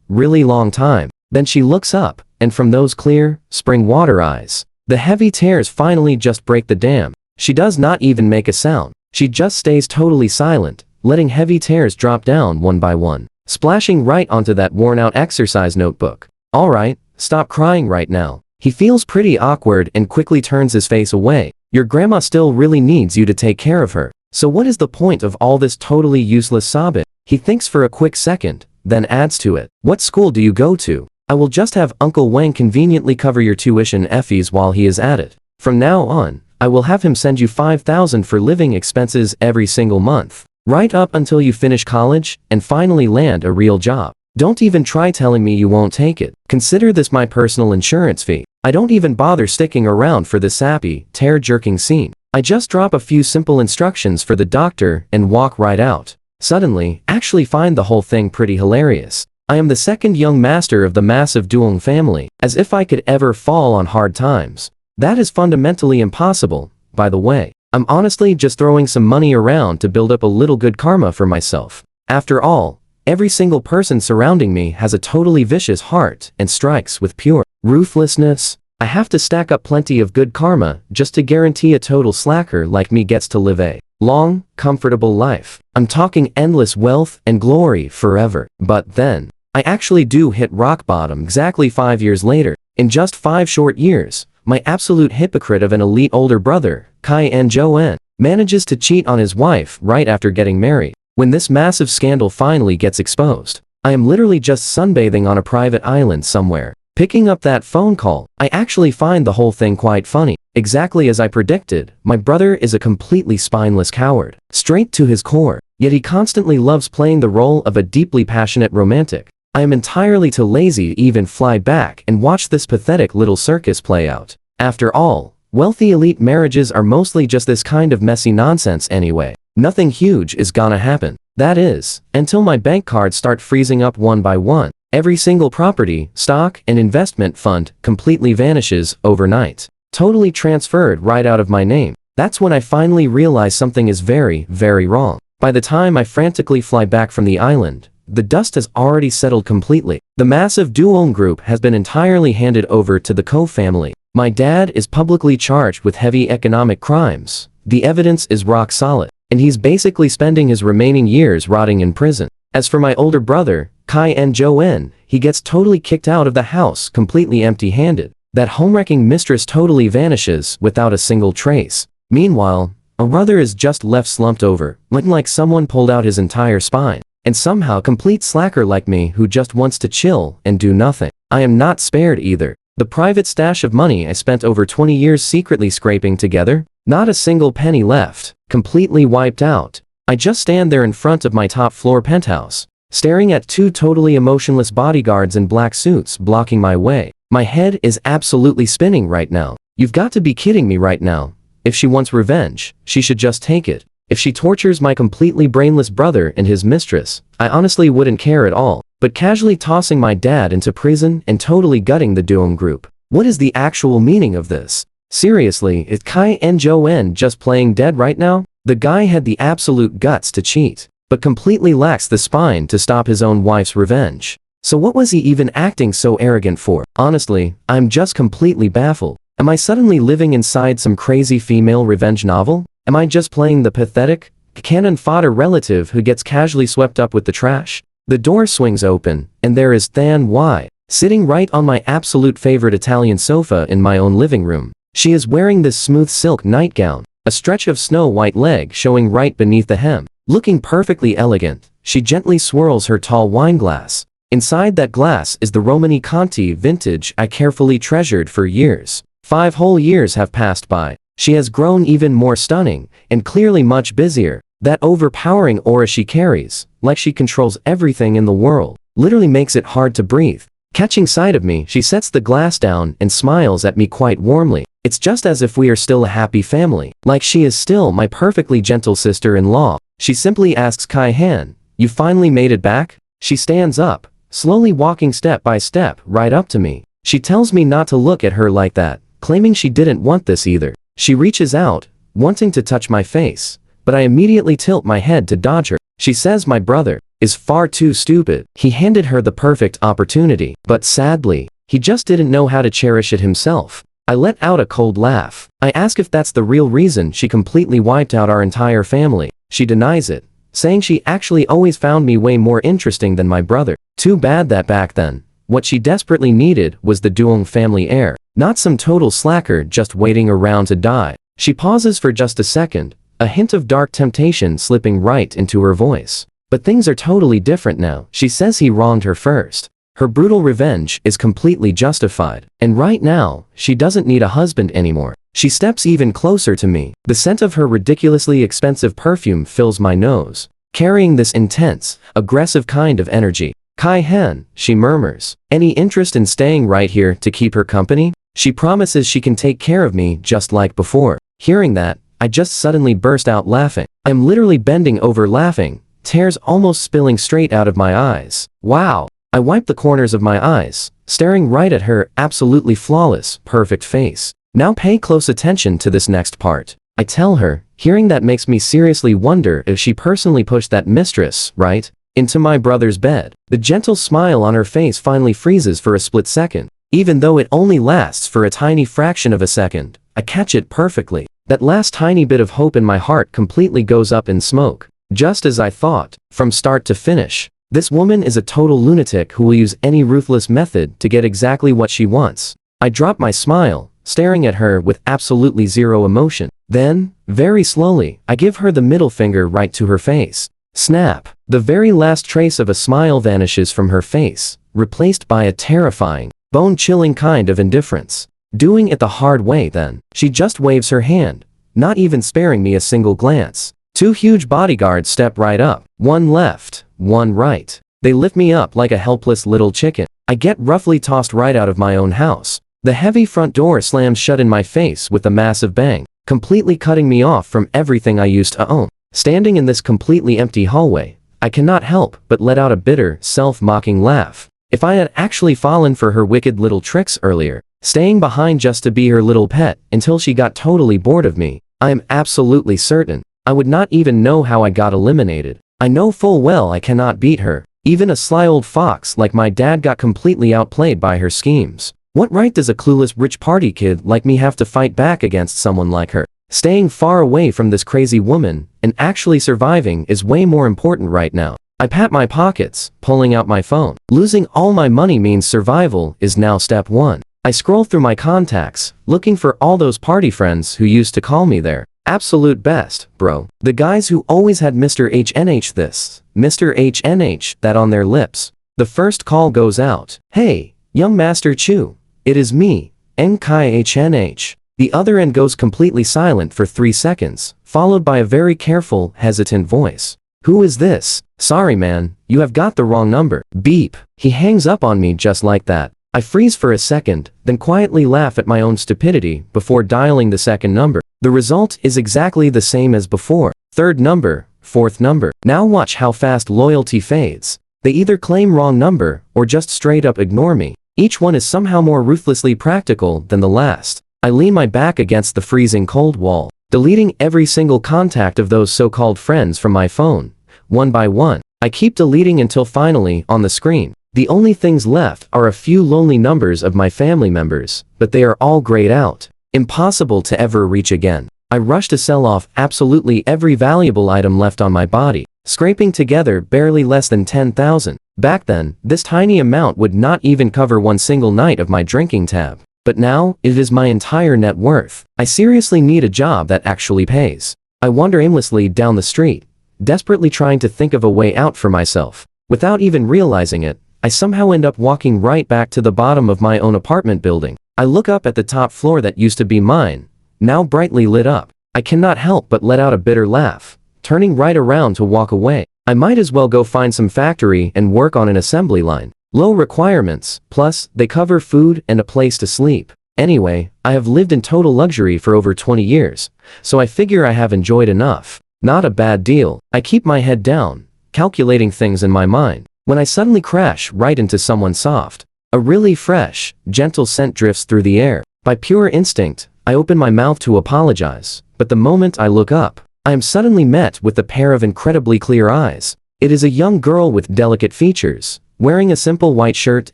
really long time. Then she looks up, and from those clear, spring water eyes, the heavy tears finally just break the dam. She does not even make a sound. She just stays totally silent, letting heavy tears drop down one by one, splashing right onto that worn-out exercise notebook. Alright, stop crying right now. He feels pretty awkward and quickly turns his face away. Your grandma still really needs you to take care of her. So what is the point of all this totally useless sobbing? He thinks for a quick second, then adds to it. What school do you go to? I will just have Uncle Wang conveniently cover your tuition fees while he is at it. From now on, I will have him send you 5,000 for living expenses every single month. Right up until you finish college and finally land a real job. Don't even try telling me you won't take it. Consider this my personal insurance fee. I don't even bother sticking around for the sappy, tear-jerking scene. I just drop a few simple instructions for the doctor and walk right out. Suddenly, actually find the whole thing pretty hilarious. I am the second young master of the massive Duong family, as if I could ever fall on hard times. That is fundamentally impossible, by the way. I'm honestly just throwing some money around to build up a little good karma for myself. After all, every single person surrounding me has a totally vicious heart and strikes with pure ruthlessness. I have to stack up plenty of good karma just to guarantee a total slacker like me gets to live a long, comfortable life. I'm talking endless wealth and glory forever. But then, I actually do hit rock bottom exactly 5 years later. In just 5 short years, my absolute hypocrite of an elite older brother, Kai and Jo-en, manages to cheat on his wife right after getting married. When this massive scandal finally gets exposed, I am literally just sunbathing on a private island somewhere. Picking up that phone call, I actually find the whole thing quite funny. Exactly as I predicted, my brother is a completely spineless coward, straight to his core, yet he constantly loves playing the role of a deeply passionate romantic. I am entirely too lazy to even fly back and watch this pathetic little circus play out. After all, wealthy elite marriages are mostly just this kind of messy nonsense anyway. Nothing huge is gonna happen. That is, until my bank cards start freezing up one by one. Every single property, stock, and investment fund completely vanishes overnight. Totally transferred right out of my name. That's when I finally realize something is very, very wrong. By the time I frantically fly back from the island, the dust has already settled completely. The massive Duong group has been entirely handed over to the Ko family. My dad is publicly charged with heavy economic crimes. The evidence is rock solid, and he's basically spending his remaining years rotting in prison. As for my older brother, Kai and Jo-en, he gets totally kicked out of the house completely empty-handed. That home-wrecking mistress totally vanishes without a single trace. Meanwhile, my brother is just left slumped over, looking like someone pulled out his entire spine. And somehow complete slacker like me who just wants to chill and do nothing. I am not spared either. The private stash of money I spent over 20 years secretly scraping together, not a single penny left, completely wiped out. I just stand there in front of my top floor penthouse, staring at 2 totally emotionless bodyguards in black suits blocking my way. My head is absolutely spinning right now. You've got to be kidding me right now. If she wants revenge, she should just take it. If she tortures my completely brainless brother and his mistress, I honestly wouldn't care at all. But casually tossing my dad into prison and totally gutting the Duong group. What is the actual meaning of this? Seriously, is Kai and Jo-en just playing dead right now? The guy had the absolute guts to cheat, but completely lacks the spine to stop his own wife's revenge. So what was he even acting so arrogant for? Honestly, I'm just completely baffled. Am I suddenly living inside some crazy female revenge novel? Am I just playing the pathetic, cannon fodder relative who gets casually swept up with the trash? The door swings open, and there is Than Wai, sitting right on my absolute favorite Italian sofa in my own living room. She is wearing this smooth silk nightgown, a stretch of snow-white leg showing right beneath the hem. Looking perfectly elegant, she gently swirls her tall wine glass. Inside that glass is the Romani Conti vintage I carefully treasured for years. 5 whole years have passed by. She has grown even more stunning, and clearly much busier. That overpowering aura she carries, like she controls everything in the world, literally makes it hard to breathe. Catching sight of me, she sets the glass down and smiles at me quite warmly. It's just as if we are still a happy family, like she is still my perfectly gentle sister-in-law. She simply asks Kai Han, "You finally made it back?" She stands up, slowly walking step by step right up to me. She tells me not to look at her like that, claiming she didn't want this either. She reaches out, wanting to touch my face, but I immediately tilt my head to dodge her. She says my brother is far too stupid. He handed her the perfect opportunity, but sadly, he just didn't know how to cherish it himself. I let out a cold laugh. I ask if that's the real reason she completely wiped out our entire family. She denies it, saying she actually always found me way more interesting than my brother. Too bad that back then, what she desperately needed was the Duong family heir, not some total slacker just waiting around to die. She pauses for just a second, a hint of dark temptation slipping right into her voice. But things are totally different now. She says he wronged her first. Her brutal revenge is completely justified. And right now, she doesn't need a husband anymore. She steps even closer to me. The scent of her ridiculously expensive perfume fills my nose, carrying this intense, aggressive kind of energy. Kai-hen, she murmurs. Any interest in staying right here to keep her company? She promises she can take care of me just like before. Hearing that, I just suddenly burst out laughing. I'm literally bending over laughing, tears almost spilling straight out of my eyes. Wow! I wipe the corners of my eyes, staring right at her absolutely flawless, perfect face. Now pay close attention to this next part. I tell her, hearing that makes me seriously wonder if she personally pushed that mistress, right, into my brother's bed. The gentle smile on her face finally freezes for a split second. Even though it only lasts for a tiny fraction of a second, I catch it perfectly. That last tiny bit of hope in my heart completely goes up in smoke. Just as I thought, from start to finish. This woman is a total lunatic who will use any ruthless method to get exactly what she wants. I drop my smile, staring at her with absolutely zero emotion. Then, very slowly, I give her the middle finger right to her face. Snap! The very last trace of a smile vanishes from her face, replaced by a terrifying, bone-chilling kind of indifference. Doing it the hard way then. She just waves her hand, not even sparing me a single glance. Two huge bodyguards step right up, one left, one right. They lift me up like a helpless little chicken. I get roughly tossed right out of my own house. The heavy front door slams shut in my face with a massive bang, completely cutting me off from everything I used to own. Standing in this completely empty hallway, I cannot help but let out a bitter, self-mocking laugh. If I had actually fallen for her wicked little tricks earlier, staying behind just to be her little pet until she got totally bored of me, I am absolutely certain I would not even know how I got eliminated. I know full well I cannot beat her. Even a sly old fox like my dad got completely outplayed by her schemes. What right does a clueless rich party kid like me have to fight back against someone like her? Staying far away from this crazy woman and actually surviving is way more important right now. I pat my pockets, pulling out my phone. Losing all my money means survival is now step one. I scroll through my contacts, looking for all those party friends who used to call me their absolute best, bro. The guys who always had Mr. HNH this, Mr. HNH that on their lips. The first call goes out. Hey, young Master Chu. It is me, Nkai HNH. The other end goes completely silent for 3 seconds, followed by a very careful, hesitant voice. Who is this? Sorry man, you have got the wrong number. Beep. He hangs up on me just like that. I freeze for a second, then quietly laugh at my own stupidity before dialing the second number. The result is exactly the same as before. Third number, fourth number. Now watch how fast loyalty fades. They either claim wrong number or just straight up ignore me. Each one is somehow more ruthlessly practical than the last. I lean my back against the freezing cold wall, deleting every single contact of those so-called friends from my phone, one by one. I keep deleting until finally, on the screen, the only things left are a few lonely numbers of my family members, but they are all grayed out. Impossible to ever reach again. I rush to sell off absolutely every valuable item left on my body, scraping together barely less than 10,000. Back then, this tiny amount would not even cover one single night of my drinking tab. But now, it is my entire net worth. I seriously need a job that actually pays. I wander aimlessly down the street, desperately trying to think of a way out for myself. Without even realizing it, I somehow end up walking right back to the bottom of my own apartment building. I look up at the top floor that used to be mine, now brightly lit up. I cannot help but let out a bitter laugh, turning right around to walk away. I might as well go find some factory and work on an assembly line. Low requirements, plus, they cover food and a place to sleep. Anyway, I have lived in total luxury for over 20 years, so I figure I have enjoyed enough. Not a bad deal. I keep my head down, calculating things in my mind, when I suddenly crash right into someone soft. A really fresh, gentle scent drifts through the air. By pure instinct, I open my mouth to apologize, but the moment I look up, I am suddenly met with a pair of incredibly clear eyes. It is a young girl with delicate features, wearing a simple white shirt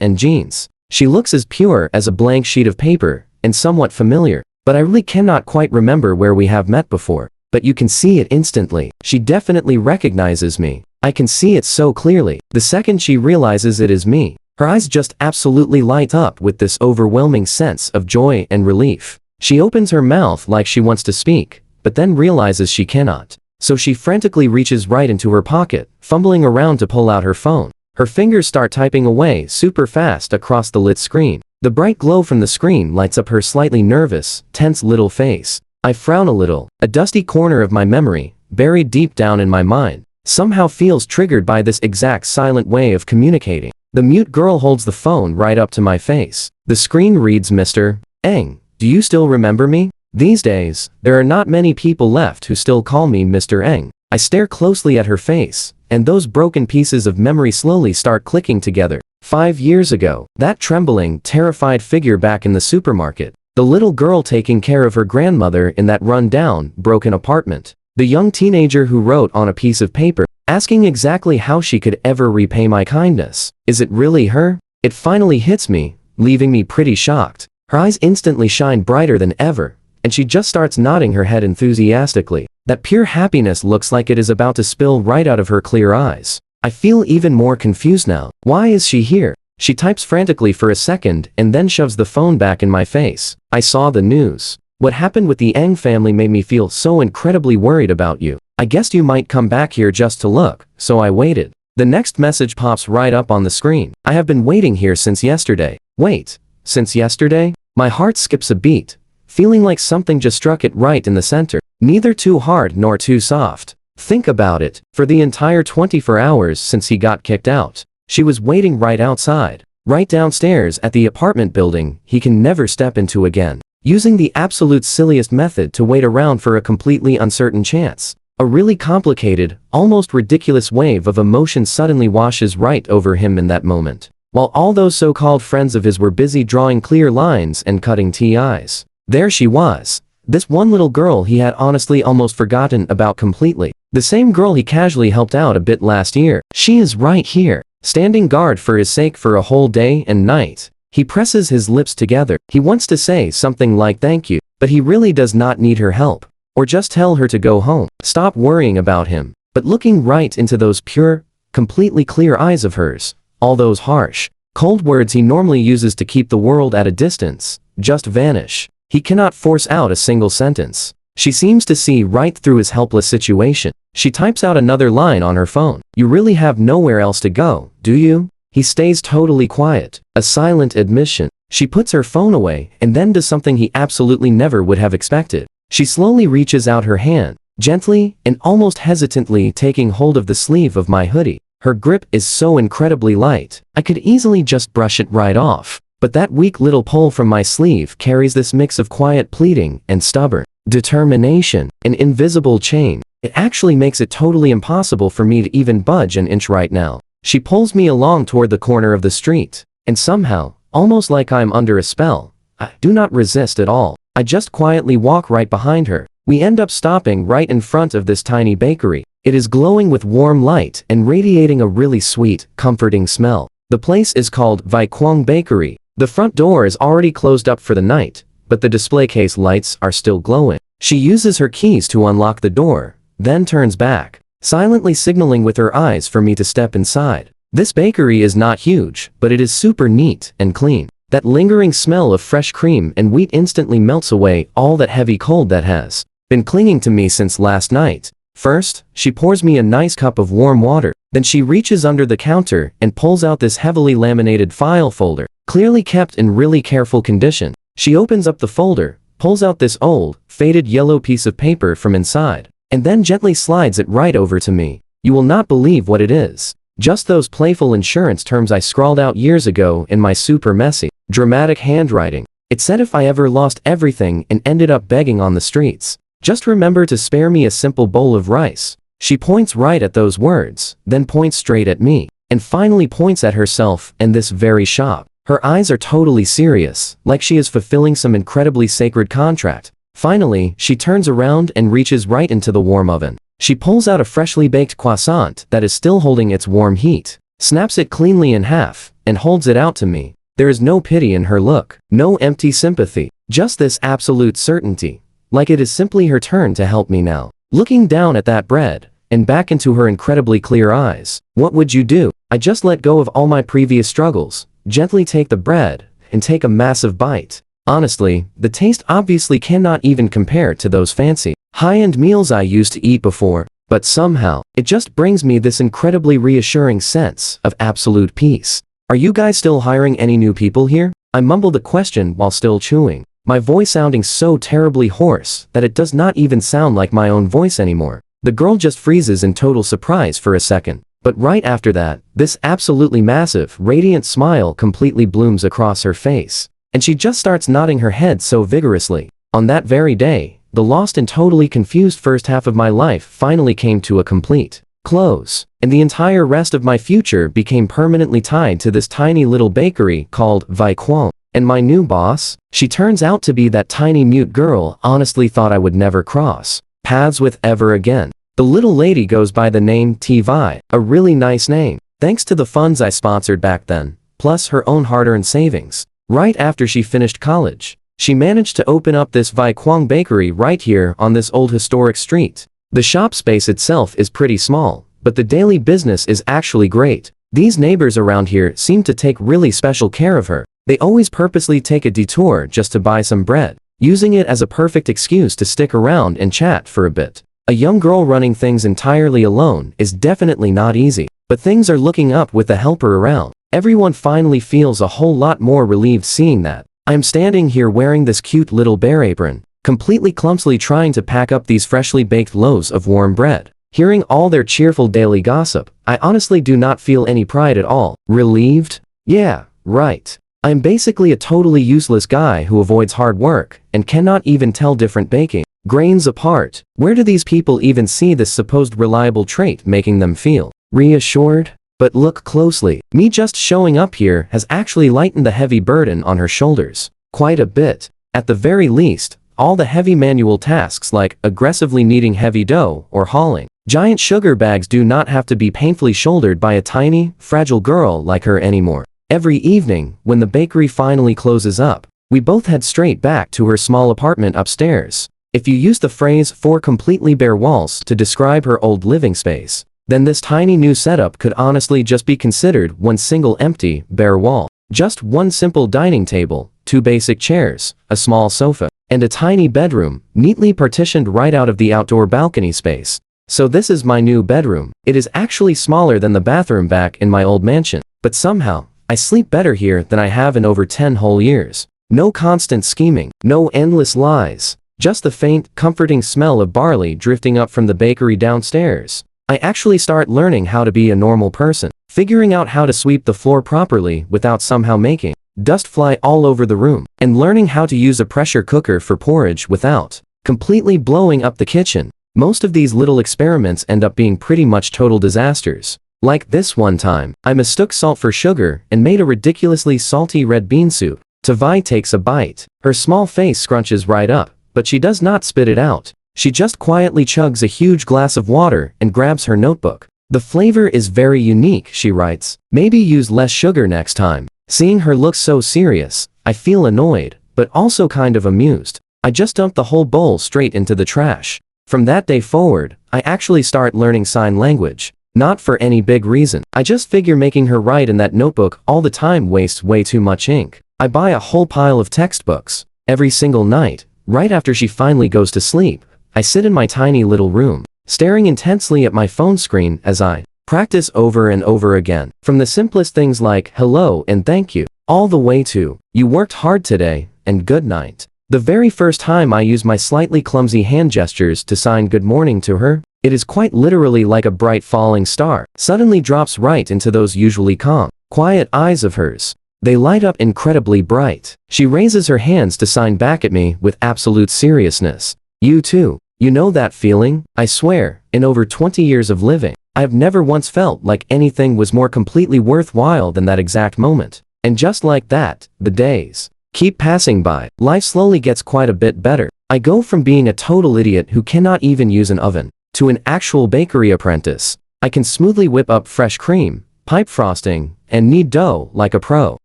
and jeans. She looks as pure as a blank sheet of paper, and somewhat familiar, but I really cannot quite remember where we have met before. But you can see it instantly. She definitely recognizes me. I can see it so clearly. The second she realizes it is me, her eyes just absolutely light up with this overwhelming sense of joy and relief. She opens her mouth like she wants to speak, but then realizes she cannot. So she frantically reaches right into her pocket, fumbling around to pull out her phone. Her fingers start typing away super fast across the lit screen. The bright glow from the screen lights up her slightly nervous, tense little face. I frown a little. A dusty corner of my memory, buried deep down in my mind, somehow feels triggered by this exact silent way of communicating. The mute girl holds the phone right up to my face. The screen reads, "Mr. Eng, do you still remember me?" These days, there are not many people left who still call me Mr. Eng. I stare closely at her face, and those broken pieces of memory slowly start clicking together. 5 years ago, that trembling, terrified figure back in the supermarket. The little girl taking care of her grandmother in that run-down, broken apartment. The young teenager who wrote on a piece of paper, asking exactly how she could ever repay my kindness. Is it really her? It finally hits me, leaving me pretty shocked. Her eyes instantly shine brighter than ever, and she just starts nodding her head enthusiastically. That pure happiness looks like it is about to spill right out of her clear eyes. I feel even more confused now. Why is she here? She types frantically for a second and then shoves the phone back in my face. I saw the news. What happened with the Eng family made me feel so incredibly worried about you. I guessed you might come back here just to look, so I waited. The next message pops right up on the screen. I have been waiting here since yesterday. Wait, since yesterday? My heart skips a beat, feeling like something just struck it right in the center. Neither too hard nor too soft. Think about it. For the entire 24 hours since he got kicked out, she was waiting right outside, right downstairs at the apartment building he can never step into again, using the absolute silliest method to wait around for a completely uncertain chance. A really complicated, almost ridiculous wave of emotion suddenly washes right over him in that moment, while all those so-called friends of his were busy drawing clear lines and cutting TIs. There she was. This one little girl he had honestly almost forgotten about completely. The same girl he casually helped out a bit last year. She is right here, standing guard for his sake for a whole day and night. He presses his lips together. He wants to say something like thank you, but he really does not need her help. Or just tell her to go home. Stop worrying about him. But looking right into those pure, completely clear eyes of hers, all those harsh, cold words he normally uses to keep the world at a distance, just vanish. He cannot force out a single sentence. She seems to see right through his helpless situation. She types out another line on her phone. You really have nowhere else to go, do you? He stays totally quiet. A silent admission. She puts her phone away and then does something he absolutely never would have expected. She slowly reaches out her hand, gently and almost hesitantly taking hold of the sleeve of my hoodie. Her grip is so incredibly light, I could easily just brush it right off. But that weak little pull from my sleeve carries this mix of quiet pleading and stubborn determination, an invisible chain. It actually makes it totally impossible for me to even budge an inch right now. She pulls me along toward the corner of the street, and somehow, almost like I'm under a spell, I do not resist at all. I just quietly walk right behind her. We end up stopping right in front of this tiny bakery. It is glowing with warm light and radiating a really sweet, comforting smell. The place is called Vi Kwang Bakery. The front door is already closed up for the night, but the display case lights are still glowing. She uses her keys to unlock the door, then turns back, silently signaling with her eyes for me to step inside. This bakery is not huge, but it is super neat and clean. That lingering smell of fresh cream and wheat instantly melts away all that heavy cold that has been clinging to me since last night. First, she pours me a nice cup of warm water. Then she reaches under the counter and pulls out this heavily laminated file folder, clearly kept in really careful condition. She opens up the folder, pulls out this old, faded yellow piece of paper from inside, and then gently slides it right over to me. You will not believe what it is. Just those playful insurance terms I scrawled out years ago in my super messy, dramatic handwriting. It said if I ever lost everything and ended up begging on the streets, just remember to spare me a simple bowl of rice. She points right at those words, then points straight at me, and finally points at herself and this very shop. Her eyes are totally serious, like she is fulfilling some incredibly sacred contract. Finally, she turns around and reaches right into the warm oven. She pulls out a freshly baked croissant that is still holding its warm heat, snaps it cleanly in half, and holds it out to me. There is no pity in her look, no empty sympathy, just this absolute certainty, like it is simply her turn to help me now. Looking down at that bread, and back into her incredibly clear eyes. What would you do? I just let go of all my previous struggles, gently take the bread, and take a massive bite. Honestly, the taste obviously cannot even compare to those fancy, high-end meals I used to eat before, but somehow, it just brings me this incredibly reassuring sense of absolute peace. Are you guys still hiring any new people here? I mumble the question while still chewing, my voice sounding so terribly hoarse that it does not even sound like my own voice anymore. The girl just freezes in total surprise for a second. But right after that, this absolutely massive, radiant smile completely blooms across her face. And she just starts nodding her head so vigorously. On that very day, the lost and totally confused first half of my life finally came to a complete close. And the entire rest of my future became permanently tied to this tiny little bakery called Vai Quang. And my new boss? She turns out to be that tiny mute girl honestly thought I would never cross paths with ever again. The little lady goes by the name T-Vi, a really nice name, thanks to the funds I sponsored back then, plus her own hard-earned savings. Right after she finished college, she managed to open up this Vai Quang bakery right here on this old historic street. The shop space itself is pretty small, but the daily business is actually great. These neighbors around here seem to take really special care of her. They always purposely take a detour just to buy some bread, using it as a perfect excuse to stick around and chat for a bit. A young girl running things entirely alone is definitely not easy, but things are looking up with a helper around. Everyone finally feels a whole lot more relieved seeing that. I am standing here wearing this cute little bear apron, completely clumsily trying to pack up these freshly baked loaves of warm bread. Hearing all their cheerful daily gossip, I honestly do not feel any pride at all. Relieved? Yeah, right. I am basically a totally useless guy who avoids hard work and cannot even tell different baking grains apart. Where do these people even see this supposed reliable trait making them feel reassured? But look closely. Me just showing up here has actually lightened the heavy burden on her shoulders quite a bit. At the very least, all the heavy manual tasks like aggressively kneading heavy dough or hauling giant sugar bags do not have to be painfully shouldered by a tiny, fragile girl like her anymore. Every evening, when the bakery finally closes up, we both head straight back to her small apartment upstairs. If you use the phrase "four completely bare walls" to describe her old living space, then this tiny new setup could honestly just be considered one single empty, bare wall. Just one simple dining table, two basic chairs, a small sofa, and a tiny bedroom, neatly partitioned right out of the outdoor balcony space. So this is my new bedroom. It is actually smaller than the bathroom back in my old mansion, but somehow, I sleep better here than I have in over 10 whole years. No constant scheming, no endless lies. Just the faint, comforting smell of barley drifting up from the bakery downstairs. I actually start learning how to be a normal person, figuring out how to sweep the floor properly without somehow making dust fly all over the room, and learning how to use a pressure cooker for porridge without completely blowing up the kitchen. Most of these little experiments end up being pretty much total disasters. Like this one time, I mistook salt for sugar and made a ridiculously salty red bean soup. Tavai takes a bite. Her small face scrunches right up. But she does not spit it out. She just quietly chugs a huge glass of water and grabs her notebook. The flavor is very unique, she writes. Maybe use less sugar next time. Seeing her look so serious, I feel annoyed, but also kind of amused. I just dumped the whole bowl straight into the trash. From that day forward, I actually start learning sign language. Not for any big reason. I just figure making her write in that notebook all the time wastes way too much ink. I buy a whole pile of textbooks. Every single night, right after she finally goes to sleep, I sit in my tiny little room, staring intensely at my phone screen as I practice over and over again. From the simplest things like hello and thank you, all the way to you worked hard today and good night. The very first time I use my slightly clumsy hand gestures to sign good morning to her, it is quite literally like a bright falling star suddenly drops right into those usually calm, quiet eyes of hers. They light up incredibly bright. She raises her hands to sign back at me with absolute seriousness. You too. You know that feeling? I swear, in over 20 years of living, I have never once felt like anything was more completely worthwhile than that exact moment. And just like that, the days keep passing by. Life slowly gets quite a bit better. I go from being a total idiot who cannot even use an oven, to an actual bakery apprentice. I can smoothly whip up fresh cream, pipe frosting, and knead dough like a pro.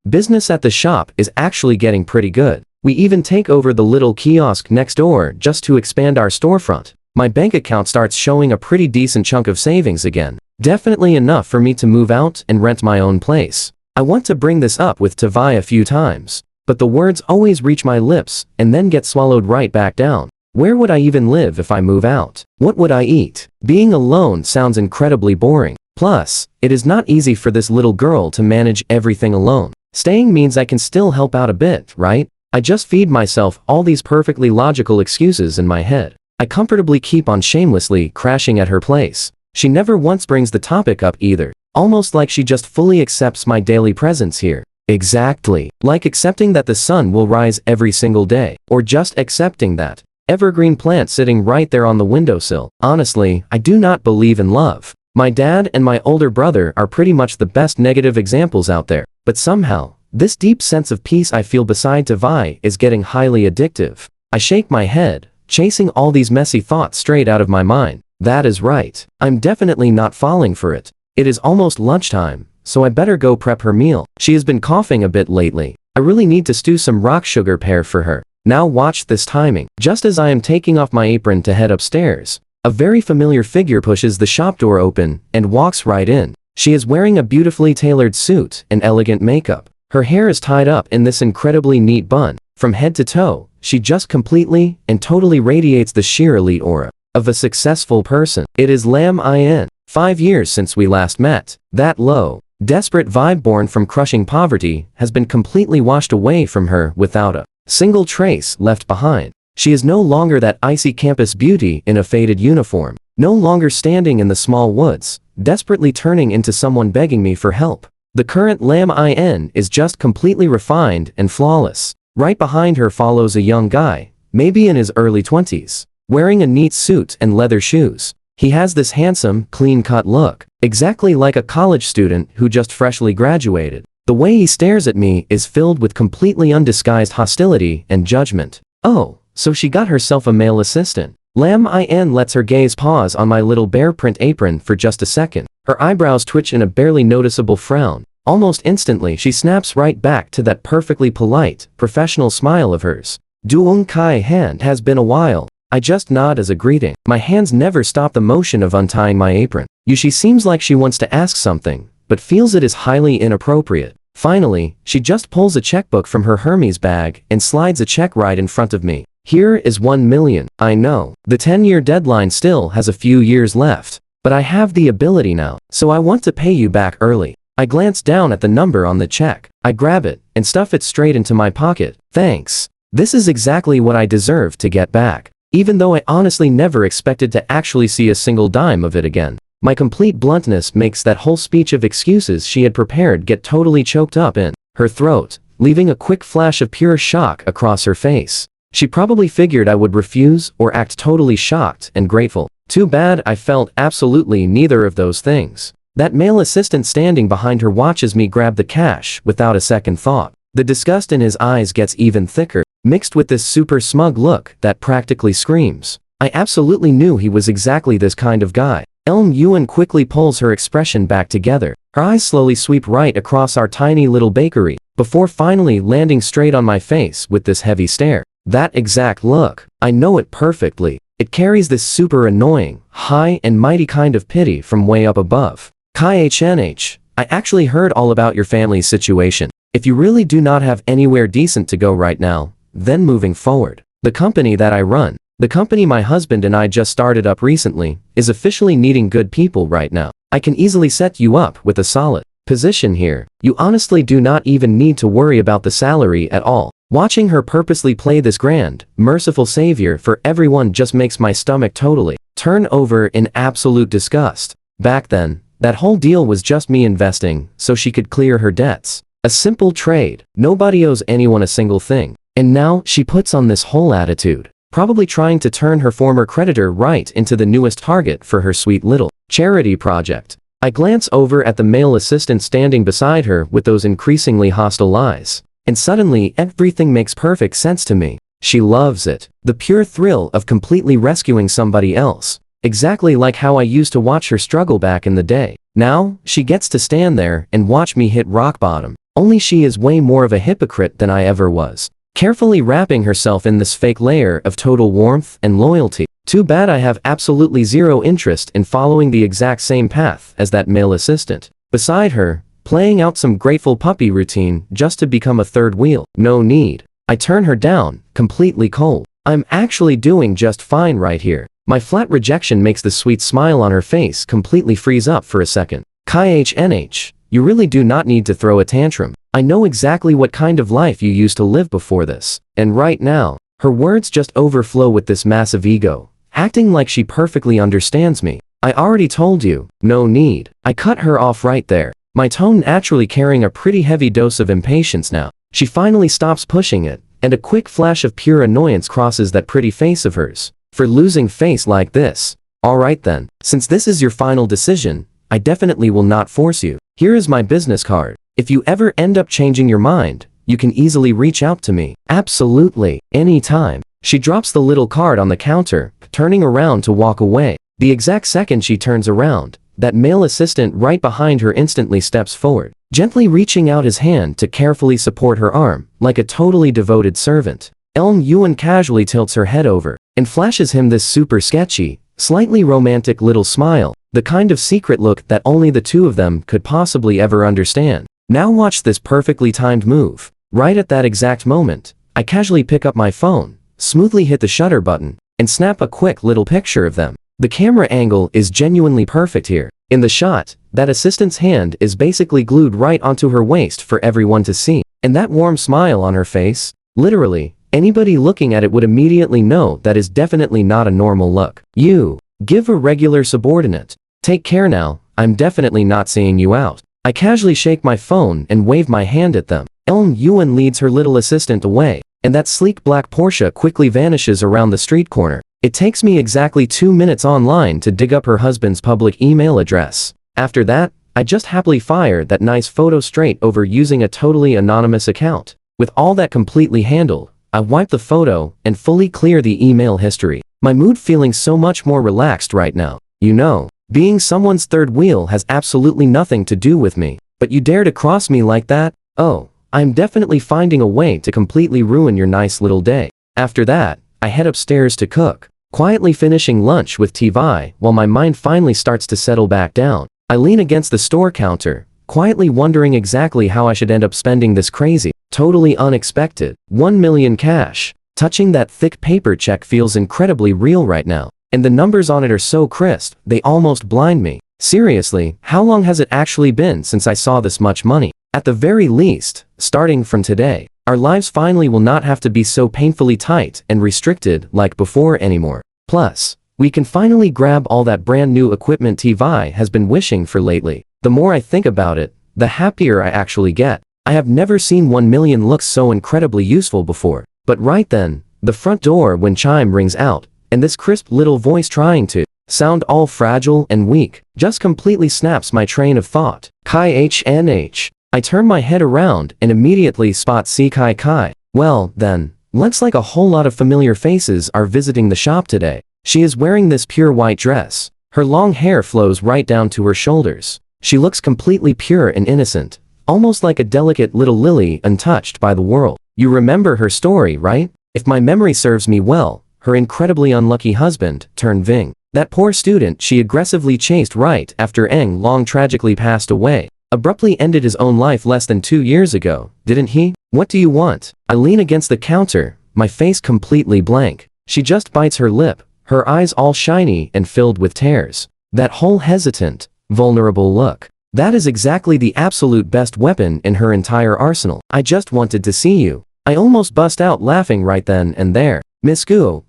Business at the shop is actually getting pretty good. We even take over the little kiosk next door just to expand our storefront. My bank account starts showing a pretty decent chunk of savings again. Definitely enough for me to move out and rent my own place. I want to bring this up with Tavai a few times, but the words always reach my lips and then get swallowed right back down. Where would I even live if I move out? What would I eat? Being alone sounds incredibly boring. Plus, it is not easy for this little girl to manage everything alone. Staying means I can still help out a bit, right? I just feed myself all these perfectly logical excuses in my head. I comfortably keep on shamelessly crashing at her place. She never once brings the topic up either. Almost like she just fully accepts my daily presence here. Exactly. Like accepting that the sun will rise every single day. Or just accepting that evergreen plant sitting right there on the windowsill. Honestly, I do not believe in love. My dad and my older brother are pretty much the best negative examples out there. But somehow, this deep sense of peace I feel beside Vi is getting highly addictive. I shake my head, chasing all these messy thoughts straight out of my mind. That is right. I'm definitely not falling for it. It is almost lunchtime, so I better go prep her meal. She has been coughing a bit lately. I really need to stew some rock sugar pear for her. Now watch this timing. Just as I am taking off my apron to head upstairs, a very familiar figure pushes the shop door open and walks right in. She is wearing a beautifully tailored suit and elegant makeup. Her hair is tied up in this incredibly neat bun. From head to toe, she just completely and totally radiates the sheer elite aura of a successful person. It is Lam In. 5 years since we last met. That low, desperate vibe born from crushing poverty has been completely washed away from her without a single trace left behind. She is no longer that icy campus beauty in a faded uniform, no longer standing in the small woods, desperately turning into someone begging me for help. The current Lam In is just completely refined and flawless. Right behind her follows a young guy, maybe in his early 20s, wearing a neat suit and leather shoes. He has this handsome, clean-cut look, exactly like a college student who just freshly graduated. The way he stares at me is filled with completely undisguised hostility and judgment. Oh, so she got herself a male assistant. Lam In lets her gaze pause on my little bear print apron for just a second. Her eyebrows twitch in a barely noticeable frown. Almost instantly she snaps right back to that perfectly polite, professional smile of hers. Duong Kai hand has been a while. I just nod as a greeting. My hands never stop the motion of untying my apron. She seems like she wants to ask something, but feels it is highly inappropriate. Finally, she just pulls a checkbook from her Hermes bag and slides a check right in front of me. Here is 1 million. I know, the 10-year deadline still has a few years left, but I have the ability now, so I want to pay you back early. I glance down at the number on the check. I grab it and stuff it straight into my pocket. Thanks. This is exactly what I deserve to get back. Even though I honestly never expected to actually see a single dime of it again. My complete bluntness makes that whole speech of excuses she had prepared get totally choked up in her throat, leaving a quick flash of pure shock across her face. She probably figured I would refuse or act totally shocked and grateful. Too bad I felt absolutely neither of those things. That male assistant standing behind her watches me grab the cash without a second thought. The disgust in his eyes gets even thicker, mixed with this super smug look that practically screams. I absolutely knew he was exactly this kind of guy. Elm Yuan quickly pulls her expression back together. Her eyes slowly sweep right across our tiny little bakery, before finally landing straight on my face with this heavy stare. That exact look. I know it perfectly. It carries this super annoying, high and mighty kind of pity from way up above. Kai HNH, I actually heard all about your family's situation. If you really do not have anywhere decent to go right now, then moving forward, the company that I run, the company my husband and I just started up recently, is officially needing good people right now. I can easily set you up with a solid position here. You honestly do not even need to worry about the salary at all. Watching her purposely play this grand, merciful savior for everyone just makes my stomach totally turn over in absolute disgust. Back then, that whole deal was just me investing so she could clear her debts. A simple trade. Nobody owes anyone a single thing. And now she puts on this whole attitude, probably trying to turn her former creditor right into the newest target for her sweet little charity project. I glance over at the male assistant standing beside her with those increasingly hostile eyes. And suddenly everything makes perfect sense to me. She loves it. The pure thrill of completely rescuing somebody else. Exactly like how I used to watch her struggle back in the day. Now, she gets to stand there and watch me hit rock bottom. Only she is way more of a hypocrite than I ever was. Carefully wrapping herself in this fake layer of total warmth and loyalty. Too bad I have absolutely zero interest in following the exact same path as that male assistant. Beside her, playing out some grateful puppy routine just to become a third wheel. No need. I turn her down, completely cold. I'm actually doing just fine right here. My flat rejection makes the sweet smile on her face completely freeze up for a second. Kai HNH, you really do not need to throw a tantrum. I know exactly what kind of life you used to live before this. And right now, her words just overflow with this massive ego, acting like she perfectly understands me. I already told you, no need. I cut her off right there, my tone naturally carrying a pretty heavy dose of impatience now. She finally stops pushing it, and a quick flash of pure annoyance crosses that pretty face of hers. For losing face like this. Alright then, since this is your final decision, I definitely will not force you. Here is my business card. If you ever end up changing your mind, you can easily reach out to me. Absolutely, anytime. She drops the little card on the counter, turning around to walk away. The exact second she turns around, that male assistant right behind her instantly steps forward, gently reaching out his hand to carefully support her arm, like a totally devoted servant. Elm Yuan casually tilts her head over, and flashes him this super sketchy, slightly romantic little smile, the kind of secret look that only the two of them could possibly ever understand. Now watch this perfectly timed move. Right at that exact moment, I casually pick up my phone, smoothly hit the shutter button, and snap a quick little picture of them. The camera angle is genuinely perfect here. In the shot, that assistant's hand is basically glued right onto her waist for everyone to see. And that warm smile on her face, literally, anybody looking at it would immediately know that is definitely not a normal look. You, give a regular subordinate. Take care now, I'm definitely not seeing you out. I casually shake my phone and wave my hand at them. Elm Yuan leads her little assistant away, and that sleek black Porsche quickly vanishes around the street corner. It takes me exactly 2 minutes online to dig up her husband's public email address. After that, I just happily fire that nice photo straight over using a totally anonymous account. With all that completely handled, I wipe the photo and fully clear the email history. My mood feeling so much more relaxed right now. You know, being someone's third wheel has absolutely nothing to do with me. But you dare to cross me like that? Oh, I'm definitely finding a way to completely ruin your nice little day. After that, I head upstairs to cook, quietly finishing lunch with TV while my mind finally starts to settle back down. I lean against the store counter, quietly wondering exactly how I should end up spending this crazy, totally unexpected, 1 million cash. Touching that thick paper check feels incredibly real right now, and the numbers on it are so crisp, they almost blind me. Seriously, how long has it actually been since I saw this much money? At the very least, starting from today, our lives finally will not have to be so painfully tight and restricted like before anymore. Plus, we can finally grab all that brand new equipment TV has been wishing for lately. The more I think about it, the happier I actually get. I have never seen 1 million look so incredibly useful before. But right then, the front door wind chime rings out, and this crisp little voice trying to sound all fragile and weak just completely snaps my train of thought. Kai HNH. I turn my head around and immediately spot Si Kai Kai. Well, then, looks like a whole lot of familiar faces are visiting the shop today. She is wearing this pure white dress. Her long hair flows right down to her shoulders. She looks completely pure and innocent, almost like a delicate little lily untouched by the world. You remember her story, right? If my memory serves me well, her incredibly unlucky husband turned Ving. That poor student she aggressively chased right after Eng Long tragically passed away. Abruptly ended his own life less than 2 years ago, didn't he? What do you want? I lean against the counter, my face completely blank. She just bites her lip, her eyes all shiny and filled with tears. That whole hesitant, vulnerable look. That is exactly the absolute best weapon in her entire arsenal. I just wanted to see you. I almost bust out laughing right then and there. Miss Gu,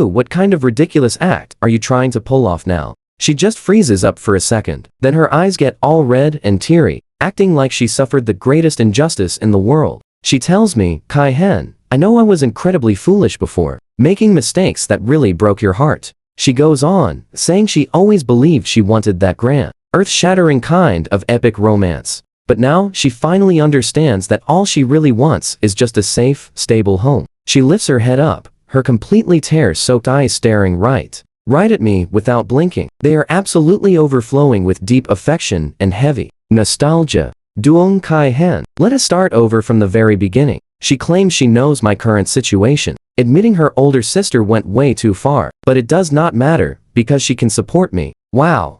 what kind of ridiculous act are you trying to pull off now? She just freezes up for a second. Then her eyes get all red and teary, acting like she suffered the greatest injustice in the world. She tells me, Kai Hen, I know I was incredibly foolish before, making mistakes that really broke your heart. She goes on, saying she always believed she wanted that grand, earth-shattering kind of epic romance. But now she finally understands that all she really wants is just a safe, stable home. She lifts her head up, her completely tear-soaked eyes staring right at me without blinking. They are absolutely overflowing with deep affection and heavy nostalgia. Duong Kai Hen. Let us start over from the very beginning. She claims she knows my current situation, admitting her older sister went way too far. But it does not matter, because she can support me. Wow.